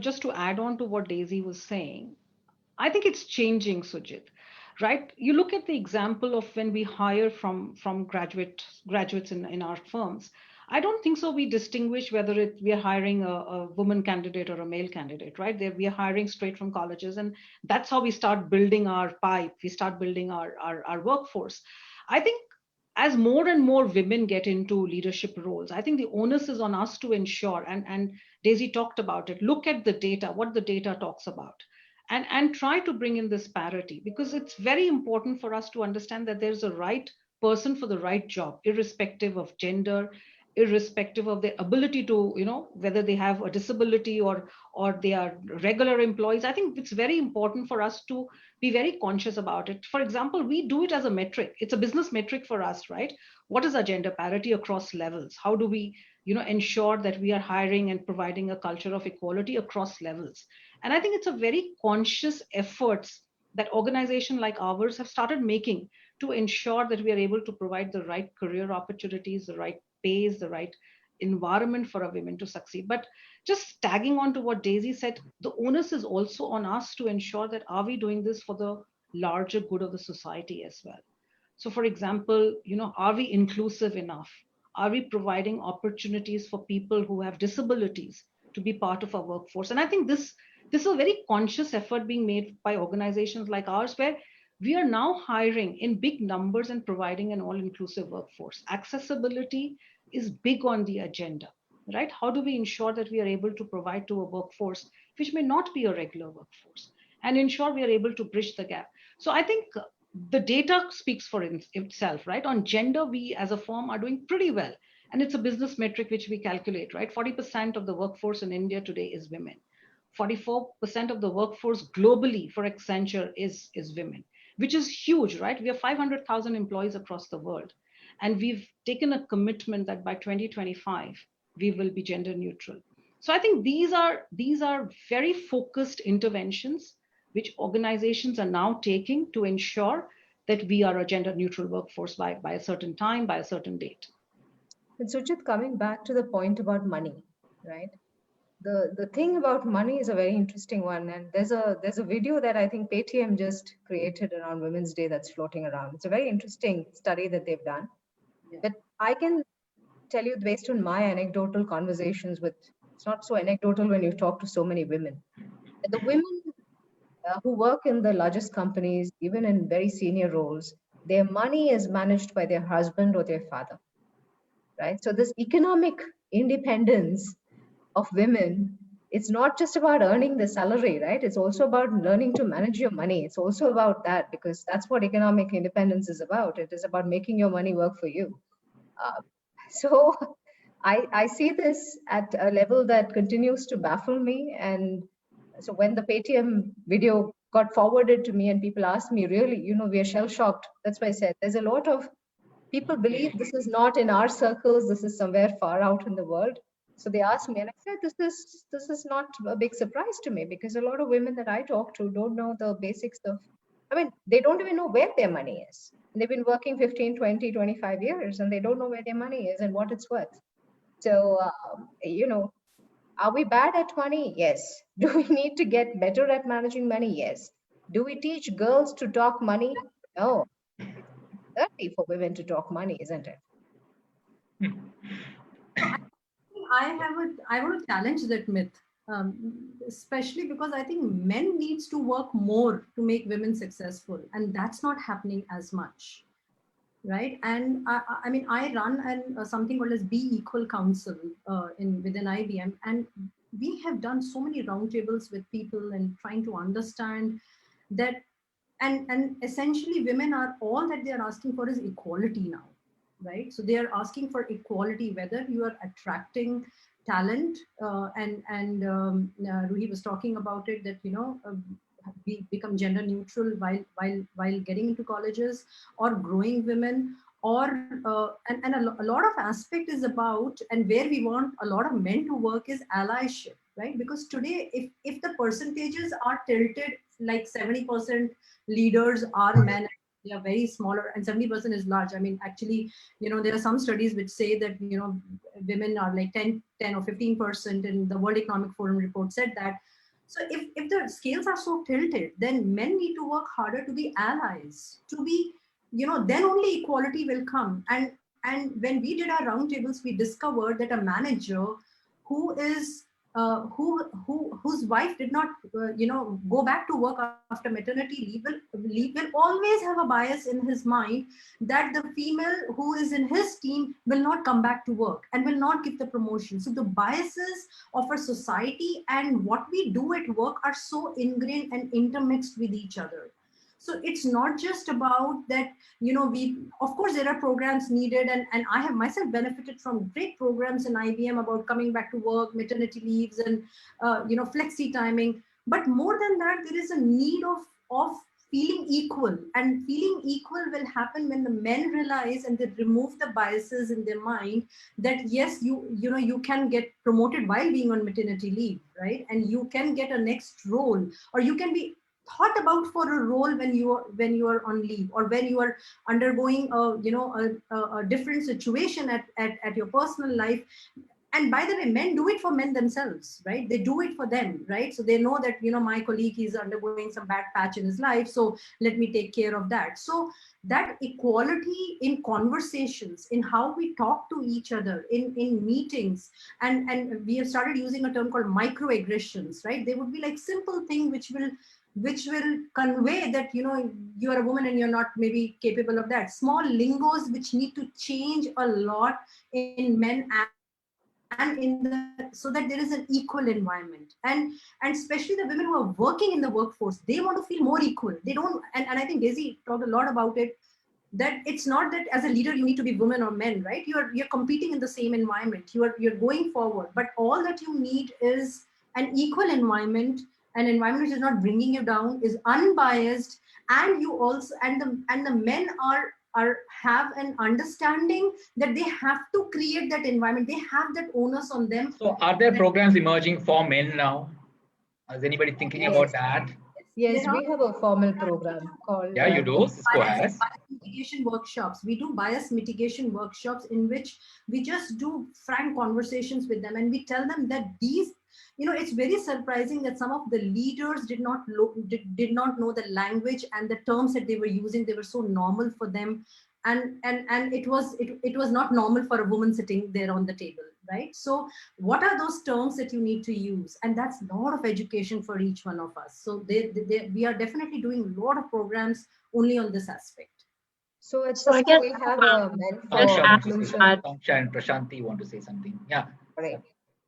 just to add on to what Daisy was saying, I think it's changing, Sujit. Right? You look at the example of when we hire from graduates in our firms. I don't think so. We distinguish whether we are hiring a woman candidate or a male candidate, right? We are hiring straight from colleges, and that's how we start building our pipe. We start building our workforce. I think as more and more women get into leadership roles, I think the onus is on us to ensure, and Daisy talked about it, look at the data, what the data talks about, and try to bring in this parity, because it's very important for us to understand that there's a right person for the right job, irrespective of gender, irrespective of their ability to, whether they have a disability or they are regular employees. I think it's very important for us to be very conscious about it. For example, we do it as a metric. It's a business metric for us, right? What is our gender parity across levels? How do we, ensure that we are hiring and providing a culture of equality across levels? And I think it's a very conscious efforts that organizations like ours have started making to ensure that we are able to provide the right career opportunities, the right pays, the right environment for our women to succeed. But just tagging on to what Daisy said, the onus is also on us to ensure that are we doing this for the larger good of the society as well. So for example, are we inclusive enough? Are we providing opportunities for people who have disabilities to be part of our workforce? And I think this is a very conscious effort being made by organizations like ours, where we are now hiring in big numbers and providing an all-inclusive workforce. Accessibility is big on the agenda, right? How do we ensure that we are able to provide to a workforce which may not be a regular workforce, and ensure we are able to bridge the gap? So I think the data speaks for itself, right? On gender, we as a firm are doing pretty well. And it's a business metric which we calculate, right? 40% of the workforce in India today is women. 44% of the workforce globally for Accenture is women, which is huge, right? We have 500,000 employees across the world. And we've taken a commitment that by 2025, we will be gender neutral. So I think these are very focused interventions which organizations are now taking to ensure that we are a gender neutral workforce by a certain time, by a certain date. And Sujit, coming back to the point about money, right? The thing about money is a very interesting one, and there's a video that I think Paytm just created around Women's Day that's floating around. It's a very interesting study that they've done. Yeah. But I can tell you, based on my anecdotal conversations with, it's not so anecdotal when you talk to so many women, but the women who work in the largest companies, even in very senior roles, their money is managed by their husband or their father, right? So this economic independence of women, it's not just about earning the salary, right? It's also about learning to manage your money. It's also about that, because that's what economic independence is about. It is about making your money work for you. So I see this at a level that continues to baffle me. And so when the Paytm video got forwarded to me and people asked me, really, we are shell-shocked. That's why I said there's a lot of people believe this is not in our circles. This is somewhere far out in the world. So they asked me, and I said, this is not a big surprise to me, because a lot of women that I talk to don't know the basics of, they don't even know where their money is. And they've been working 15, 20, 25 years, and they don't know where their money is and what it's worth. So, are we bad at money? Yes. Do we need to get better at managing money? Yes. Do we teach girls to talk money? No. dirty for women to talk money, isn't it? I want to challenge that myth, especially because I think men needs to work more to make women successful, and that's not happening as much, right? And I mean, I run something called as Be Equal Council within IBM, and we have done so many roundtables with people and trying to understand that, and essentially women are, all that they are asking for is equality now, right? So they are asking for equality, whether you are attracting talent, and Ruhi was talking about it, that we become gender neutral while getting into colleges, or growing women, or and a lot of aspect is about, and where we want a lot of men to work, is allyship, right? Because today, if the percentages are tilted, like 70% leaders are men, they are very smaller, and 70% is large. I mean, actually, there are some studies which say that women are like 10 or 15%, and the World Economic Forum report said that. So if the scales are so tilted, then men need to work harder to be allies, to be, then only equality will come. And when we did our roundtables, we discovered that a manager who is whose wife did not go back to work after maternity leave will always have a bias in his mind that the female who is in his team will not come back to work and will not give the promotion. So the biases of our society and what we do at work are so ingrained and intermixed with each other. So it's not just about that, of course, there are programs needed, and I have myself benefited from great programs in IBM about coming back to work, maternity leaves, and, flexi timing. But more than that, there is a need of feeling equal, and feeling equal will happen when the men realize and they remove the biases in their mind that, yes, you can get promoted while being on maternity leave, right? And you can get a next role, or you can be thought about for a role when you are on leave, or when you are undergoing a different situation at your personal life. And by the way, men do it for men themselves, right? They do it for them, right? So they know that, my colleague is undergoing some bad patch in his life, so let me take care of that. So that equality in conversations, in how we talk to each other in meetings, and we have started using a term called microaggressions, right? They would be like simple thing which will convey that, you are a woman and you're not maybe capable of that. Small lingos which need to change a lot in men and so that there is an equal environment. And especially the women who are working in the workforce, they want to feel more equal. They don't, and I think Daisy talked a lot about it, that it's not that as a leader you need to be women or men, right? You're competing in the same environment. You're going forward, but all that you need is an equal environment, an environment which is not bringing you down, is unbiased, and you also, and the men have an understanding that they have to create that environment. They have that onus on them. So are there programs emerging for men now? Is anybody thinking about that? Yes, we have a formal program called... Yeah, you do. Cisco has. Bias mitigation workshops. We do bias mitigation workshops in which we just do frank conversations with them, and we tell them that these, it's very surprising that some of the leaders did not know the language and the terms that they were using. They were so normal for them, and it was not normal for a woman sitting there on the table, right? So what are those terms that you need to use? And that's a lot of education for each one of us. So we are definitely doing a lot of programs only on this aspect. So at Cisco, we have a men for inclusion. Akanksha and Prashanti want to say something. Yeah. Right.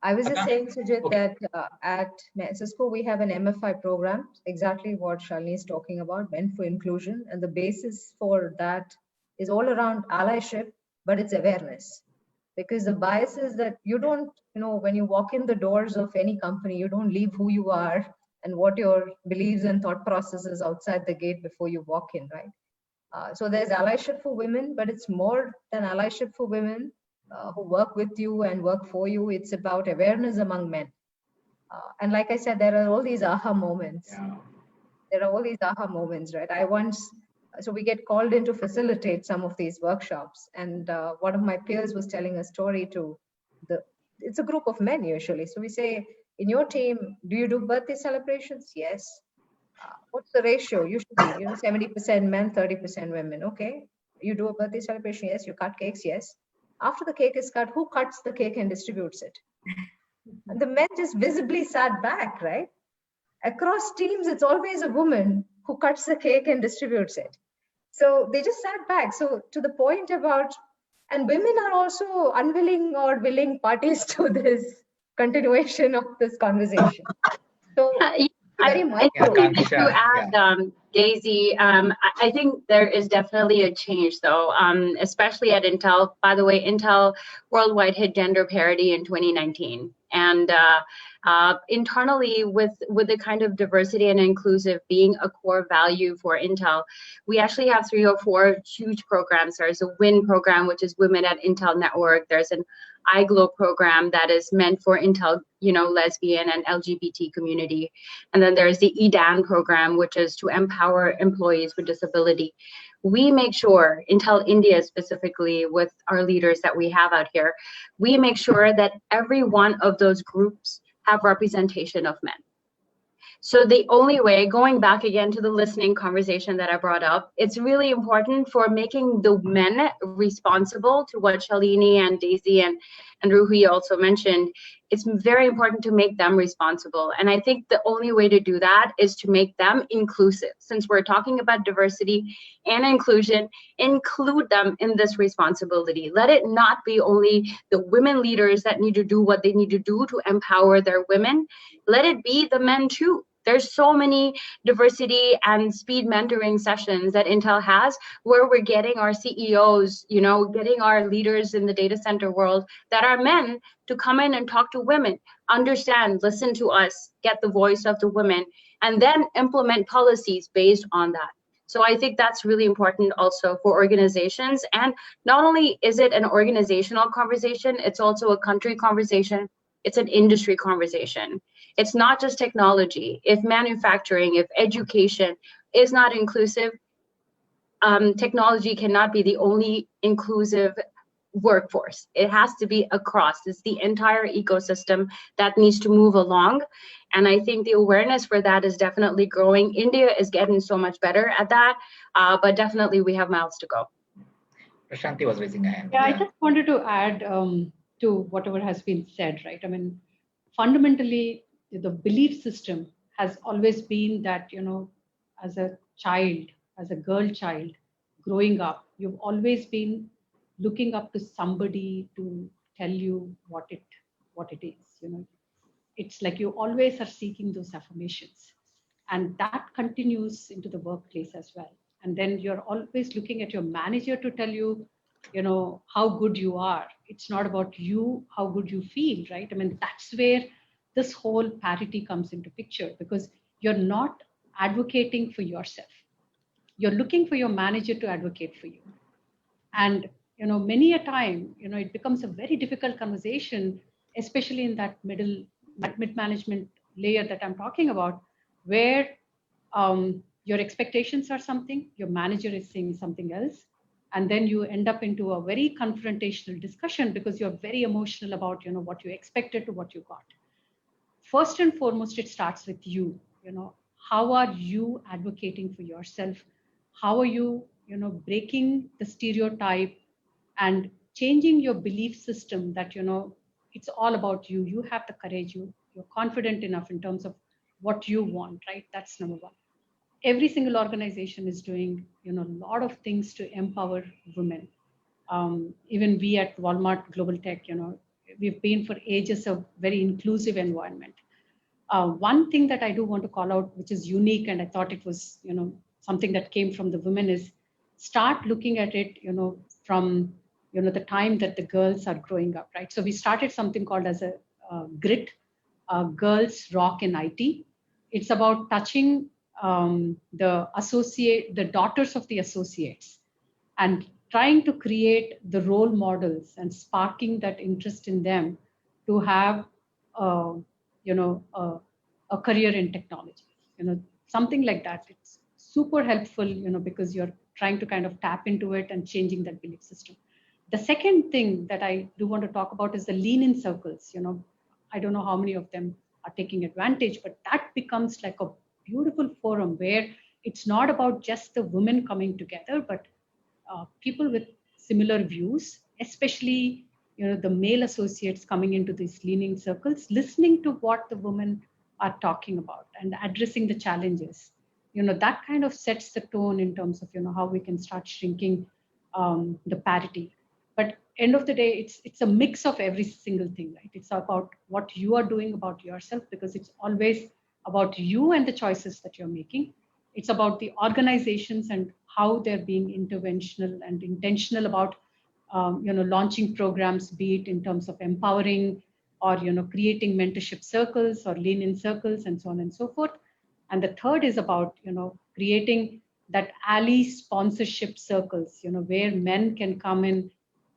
I was just saying, Sujit, okay, that at Cisco, we have an MFI program, exactly what Shalini is talking about, men for inclusion. And the basis for that is all around allyship, but it's awareness. Because the bias is that you don't, when you walk in the doors of any company, you don't leave who you are and what your beliefs and thought processes outside the gate before you walk in, right? So there's allyship for women, but it's more than allyship for women who work with you and work for you. It's about awareness among men. And like I said, there are all these aha moments. yeah. There are all these aha moments, right? So we get called in to facilitate some of these workshops. And one of my peers was telling a story to it's a group of men usually. So we say, in your team, do you do birthday celebrations? Yes. What's the ratio? Usually, 70% men, 30% women. Okay. You do a birthday celebration, yes. You cut cakes, yes. After the cake is cut, who cuts the cake and distributes it? And the men just visibly sat back, right? Across teams, it's always a woman who cuts the cake and distributes it. So they just sat back. So to the point about, and women are also unwilling or willing parties to this continuation of this conversation. So very micro. I think to add, Daisy, I think there is definitely a change though, especially at Intel. By the way, Intel worldwide hit gender parity in 2019. And internally, with the kind of diversity and inclusive being a core value for Intel, we actually have 3 or 4 huge programs. There's a WIN program, which is Women at Intel Network. There's an iGlow program that is meant for Intel, lesbian and LGBT community. And then there's the EDAN program, which is to empower employees with disability. We make sure, Intel India specifically, with our leaders that we have out here, we make sure that every one of those groups have representation of men. So the only way, going back again to the listening conversation that I brought up, it's really important for making the men responsible to what Shalini and Daisy and Ruhi also mentioned. It's very important to make them responsible. And I think the only way to do that is to make them inclusive. Since we're talking about diversity and inclusion, include them in this responsibility. Let it not be only the women leaders that need to do what they need to do to empower their women. Let it be the men too. There's so many diversity and speed mentoring sessions that Intel has where we're getting our CEOs, getting our leaders in the data center world that are men to come in and talk to women, understand, listen to us, get the voice of the women, and then implement policies based on that. So I think that's really important also for organizations. And not only is it an organizational conversation, it's also a country conversation. It's an industry conversation. It's not just technology. If manufacturing, if education is not inclusive, technology cannot be the only inclusive workforce. It has to be across. It's the entire ecosystem that needs to move along. And I think the awareness for that is definitely growing. India is getting so much better at that, but definitely we have miles to go. Prashanti was raising a hand. Yeah, I just wanted to add to whatever has been said, right? I mean, fundamentally, the belief system has always been that, as a child, as a girl child, growing up, you've always been looking up to somebody to tell you what it is. It's like you always are seeking those affirmations, and that continues into the workplace as well. And then you're always looking at your manager to tell you, how good you are. It's not about you, how good you feel, right? I mean, that's where this whole parity comes into picture, because you're not advocating for yourself. You're looking for your manager to advocate for you. And, many a time, it becomes a very difficult conversation, especially in that mid-management layer that I'm talking about, where your expectations are something, your manager is saying something else. And then you end up into a very confrontational discussion because you're very emotional about, what you expected to what you got. First and foremost, it starts with you. How are you advocating for yourself? How are you, breaking the stereotype and changing your belief system that, it's all about you. You have the courage. You're confident enough in terms of what you want, right? That's number one. Every single organization is doing, a lot of things to empower women. Even we at Walmart Global Tech, we've been for ages a very inclusive environment. One thing that I do want to call out, which is unique, and I thought it was, something that came from the women, is start looking at it, from, the time that the girls are growing up, right? So we started something called as a GRIT, Girls Rock in IT. It's about touching the daughters of the associates and trying to create the role models and sparking that interest in them to have, a career in technology, something like that. It's super helpful, because you're trying to kind of tap into it and changing that belief system. The second thing that I do want to talk about is the lean-in circles. I don't know how many of them are taking advantage, but that becomes like a beautiful forum where it's not about just the women coming together, but people with similar views, especially the male associates coming into these leaning circles, listening to what the women are talking about and addressing the challenges. That kind of sets the tone in terms of how we can start shrinking the parity. But end of the day, it's a mix of every single thing, right? It's about what you are doing about yourself, because it's always about you and the choices that you're making. It's about the organizations and how they're being interventional and intentional about launching programs, be it in terms of empowering or creating mentorship circles or lean-in circles and so on and so forth. And the third is about creating that ally sponsorship circles, where men can come in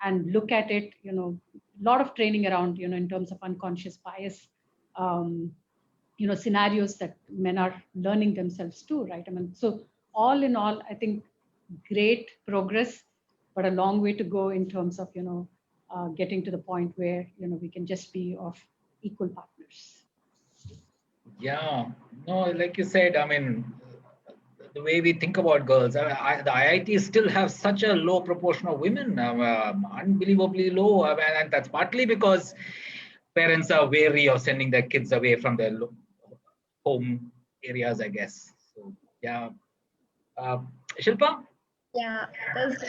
and look at it. A lot of training around in terms of unconscious bias, scenarios that men are learning themselves too, right? I mean, so all in all, I think great progress, but a long way to go in terms of getting to the point where we can just be of equal partners. Yeah, no, like you said, I mean, the way we think about girls, the IITs still have such a low proportion of women, unbelievably low, and that's partly because parents are wary of sending their kids away from their home areas, I guess. So yeah, Shilpa. Yeah, there's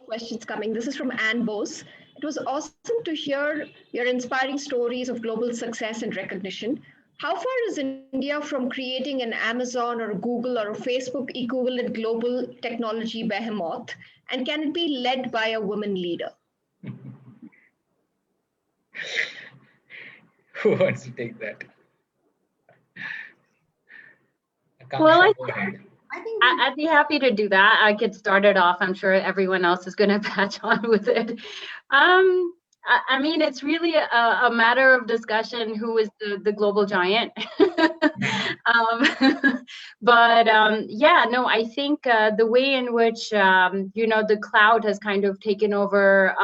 questions coming. This is from Anne Bose. It was awesome to hear your inspiring stories of global success and recognition. How far is India from creating an Amazon or a Google or a Facebook equivalent global technology behemoth? And can it be led by a woman leader? Who wants to take that? Akanksha, Well, go ahead. I'd be happy to do that. I could start it off. I'm sure everyone else is going to patch on with it. I mean, it's really a matter of discussion who is the global giant. Yeah, no, I think the way in which, the cloud has kind of taken over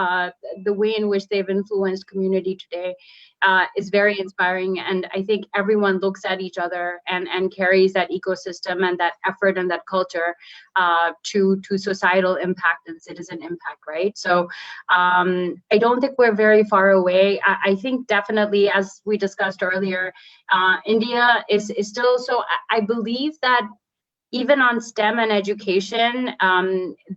the way in which they've influenced community today is very inspiring. And I think everyone looks at each other and carries that ecosystem and that effort and that culture to societal impact and citizen impact, right? So I don't think we're very far away. I think definitely, as we discussed earlier, India is still, so I believe that even on STEM and education,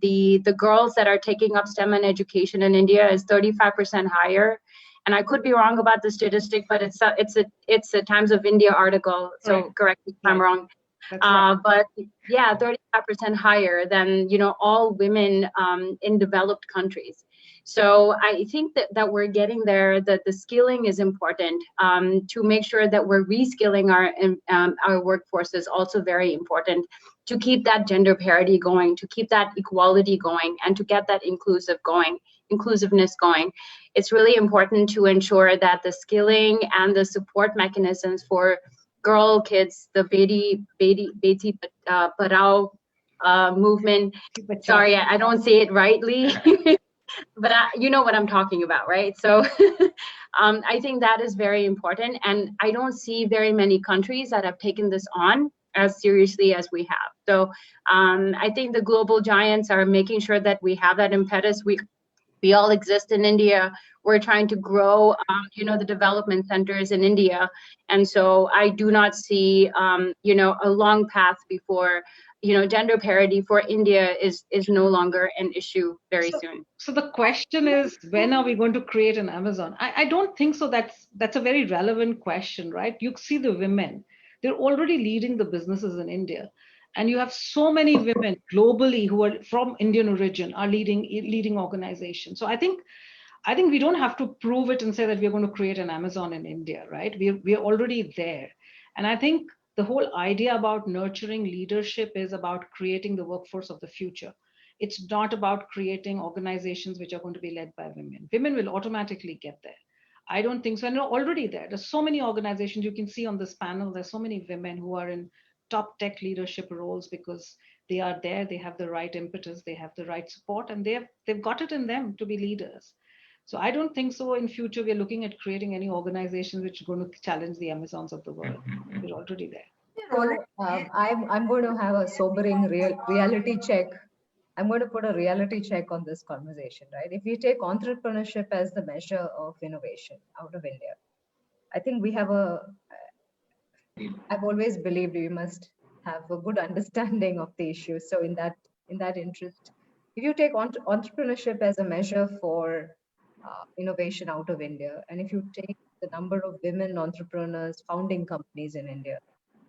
the girls that are taking up STEM and education in India is 35% higher. And I could be wrong about the statistic, but it's a Times of India article, so right. Correct me if I'm wrong. Right. But yeah, 35% higher than all women in developed countries. So I think that we're getting there. That the skilling is important. To make sure that we're reskilling our workforce is also very important. To keep that gender parity going, to keep that equality going, and to get that inclusiveness going. It's really important to ensure that the skilling and the support mechanisms for girl kids, the Beti Padhao movement. Sorry, I don't say it rightly, but you know what I'm talking about, right? So I think that is very important. And I don't see very many countries that have taken this on as seriously as we have. So I think the global giants are making sure that we have that impetus. We all exist in India. We're trying to grow, the development centers in India. And so I do not see, a long path before, gender parity for India is no longer an issue very soon. So the question is, when are we going to create an Amazon? I don't think so. That's a very relevant question, right? You see the women, they're already leading the businesses in India. And you have so many women globally who are from Indian origin are leading organizations. So I think we don't have to prove it and say that we're going to create an Amazon in India, right? We're already there. And I think the whole idea about nurturing leadership is about creating the workforce of the future. It's not about creating organizations which are going to be led by women. Women will automatically get there. I don't think so. And they're already there. There's so many organizations you can see on this panel. There's so many women who are in top tech leadership roles because they are there, they have the right impetus, they have the right support, and they've got it in them to be leaders. So I don't think so in future we're looking at creating any organizations which are going to challenge the Amazons of the world. We're already there. So, I'm going to have a sobering reality check I'm going to put a reality check on this conversation, right? If we take entrepreneurship as the measure of innovation out of India, I think we have I've always believed we must have a good understanding of the issue. So in that interest, if you take entrepreneurship as a measure for innovation out of India, and if you take the number of women entrepreneurs founding companies in India,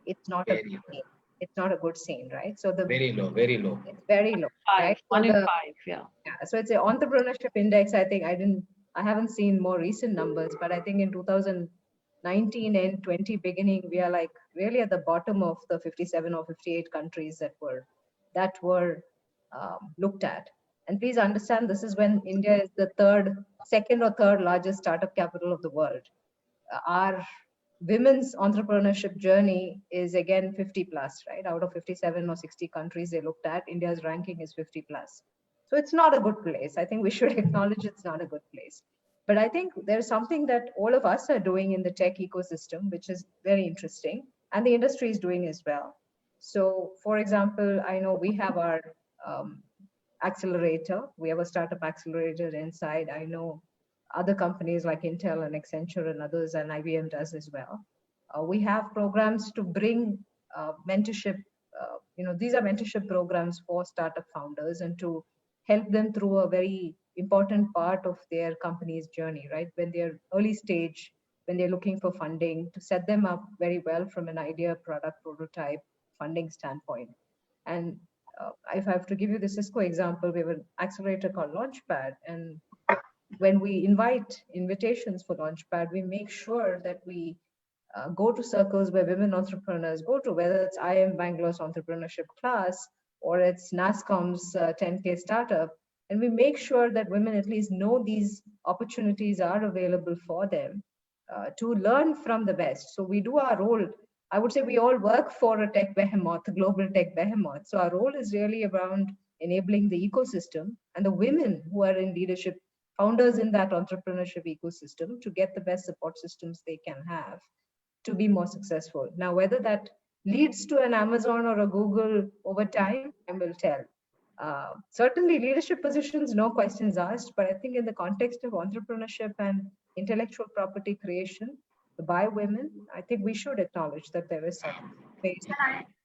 it's not a good scene. It's not a good scene, right? So very low, very low. It's very low, right? One in five, yeah. So it's an entrepreneurship index. I think I haven't seen more recent numbers, but I think in 2019 and 20 beginning, we are like really at the bottom of the 57 or 58 countries that were looked at. And please understand, this is when India is the second or third largest startup capital of the world. Our women's entrepreneurship journey is again 50 plus, right? Out of 57 or 60 countries they looked at, India's ranking is 50 plus. So it's not a good place. I think we should acknowledge it's not a good place. But I think there's something that all of us are doing in the tech ecosystem, which is very interesting, and the industry is doing as well. So, for example, I know we have our accelerator. We have a startup accelerator inside. I know other companies like Intel and Accenture and others, and IBM does as well. We have programs to bring mentorship. These are mentorship programs for startup founders and to help them through a very important part of their company's journey, right? When they're early stage, when they're looking for funding, to set them up very well from an idea, product, prototype, funding standpoint. And if I have to give you the Cisco example, we have an accelerator called Launchpad. And when we invite invitations for Launchpad, we make sure that we go to circles where women entrepreneurs go to, whether it's IIM Bangalore's entrepreneurship class or it's NASSCOM's 10K startup. And we make sure that women at least know these opportunities are available for them to learn from the best. So we do our role. I would say we all work for a tech behemoth, a global tech behemoth. So our role is really around enabling the ecosystem and the women who are in leadership, founders in that entrepreneurship ecosystem, to get the best support systems they can have to be more successful. Now, whether that leads to an Amazon or a Google over time, time will tell. Certainly leadership positions, no questions asked, but I think in the context of entrepreneurship and intellectual property creation by women, I think we should acknowledge that there is some space.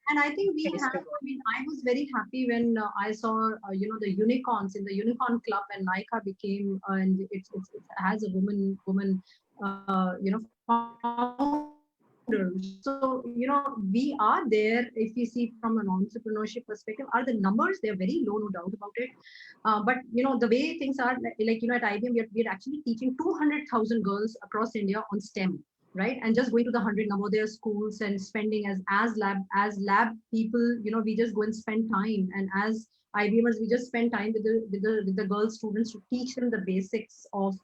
And I think we have, I was very happy when I saw, the unicorns in the unicorn club, and Nykaa became, and it has a woman, so, we are there. If we see from an entrepreneurship perspective, are the numbers, they're very low, no doubt about it. But, the way things are, like, at IBM, we're actually teaching 200,000 girls across India on STEM. Right, and just going to the 100 Navodaya schools and spending as lab people, we just go and spend time, and as IBMers, we just spend time with the girl students to teach them the basics of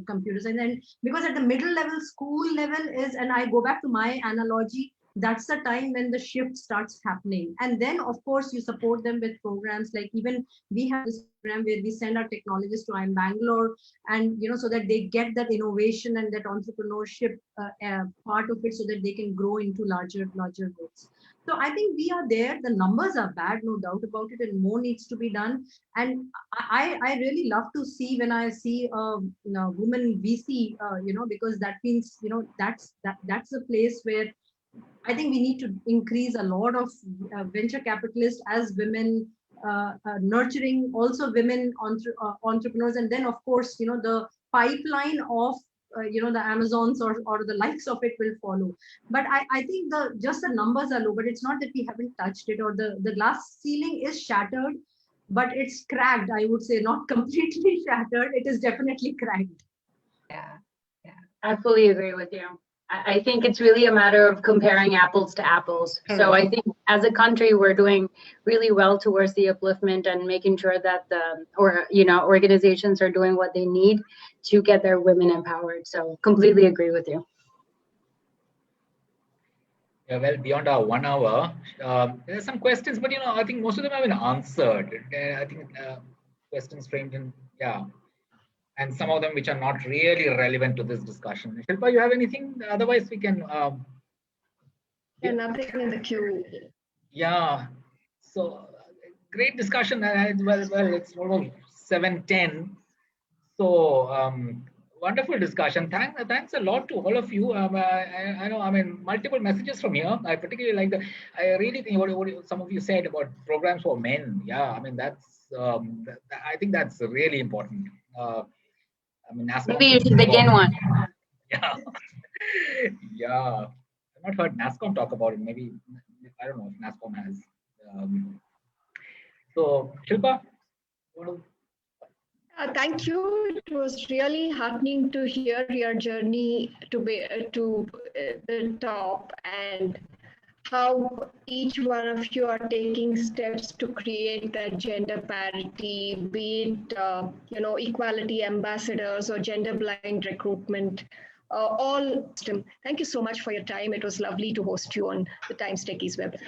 computers. And then because at the middle level, school level is, and I go back to my analogy, that's the time when the shift starts happening. And then of course you support them with programs, like even we have this program where we send our technologists to IIM Bangalore, and so that they get that innovation and that entrepreneurship part of it, so that they can grow into larger groups. So I think we are there. The numbers are bad, no doubt about it, and more needs to be done. And I really love to see when I see woman VC, because that means that's a place where I think we need to increase a lot of venture capitalists as women, nurturing also women entrepreneurs, and then of course the pipeline of the Amazons or the likes of it will follow. But I think just the numbers are low, but it's not that we haven't touched it, or the glass ceiling is shattered, but it's cracked. I would say not completely shattered. It is definitely cracked. Yeah. I fully agree with you. I think it's really a matter of comparing apples to apples. So I think as a country, we're doing really well towards the upliftment and making sure that organizations are doing what they need to get their women empowered. So completely agree with you. Yeah, well, beyond our 1 hour, there are some questions, but I think most of them have been answered. I think questions framed in, and some of them which are not really relevant to this discussion. Shilpa, you have anything? Otherwise, we can. Nothing in the queue. Yeah. So great discussion. Well, it's almost 7:10. So wonderful discussion. Thanks a lot to all of you. I know, I mean, multiple messages from here. I particularly like I really think what some of you said about programs for men. Yeah, I mean, I think that's really important. I mean, NASCOM Maybe you should begin one. Yeah. Yeah. I've not heard NASCOM talk about it. Maybe, I don't know if NASCOM has. So, Shilpa, Thank you. It was really heartening to hear your journey to the top and how each one of you are taking steps to create that gender parity, be it equality ambassadors or gender blind recruitment. All. Thank you so much for your time. It was lovely to host you on the Times Techies webinar.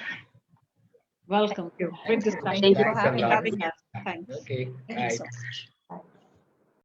Welcome. Good discussion. Thank you for having us. Thanks. Okay. Thank you so much.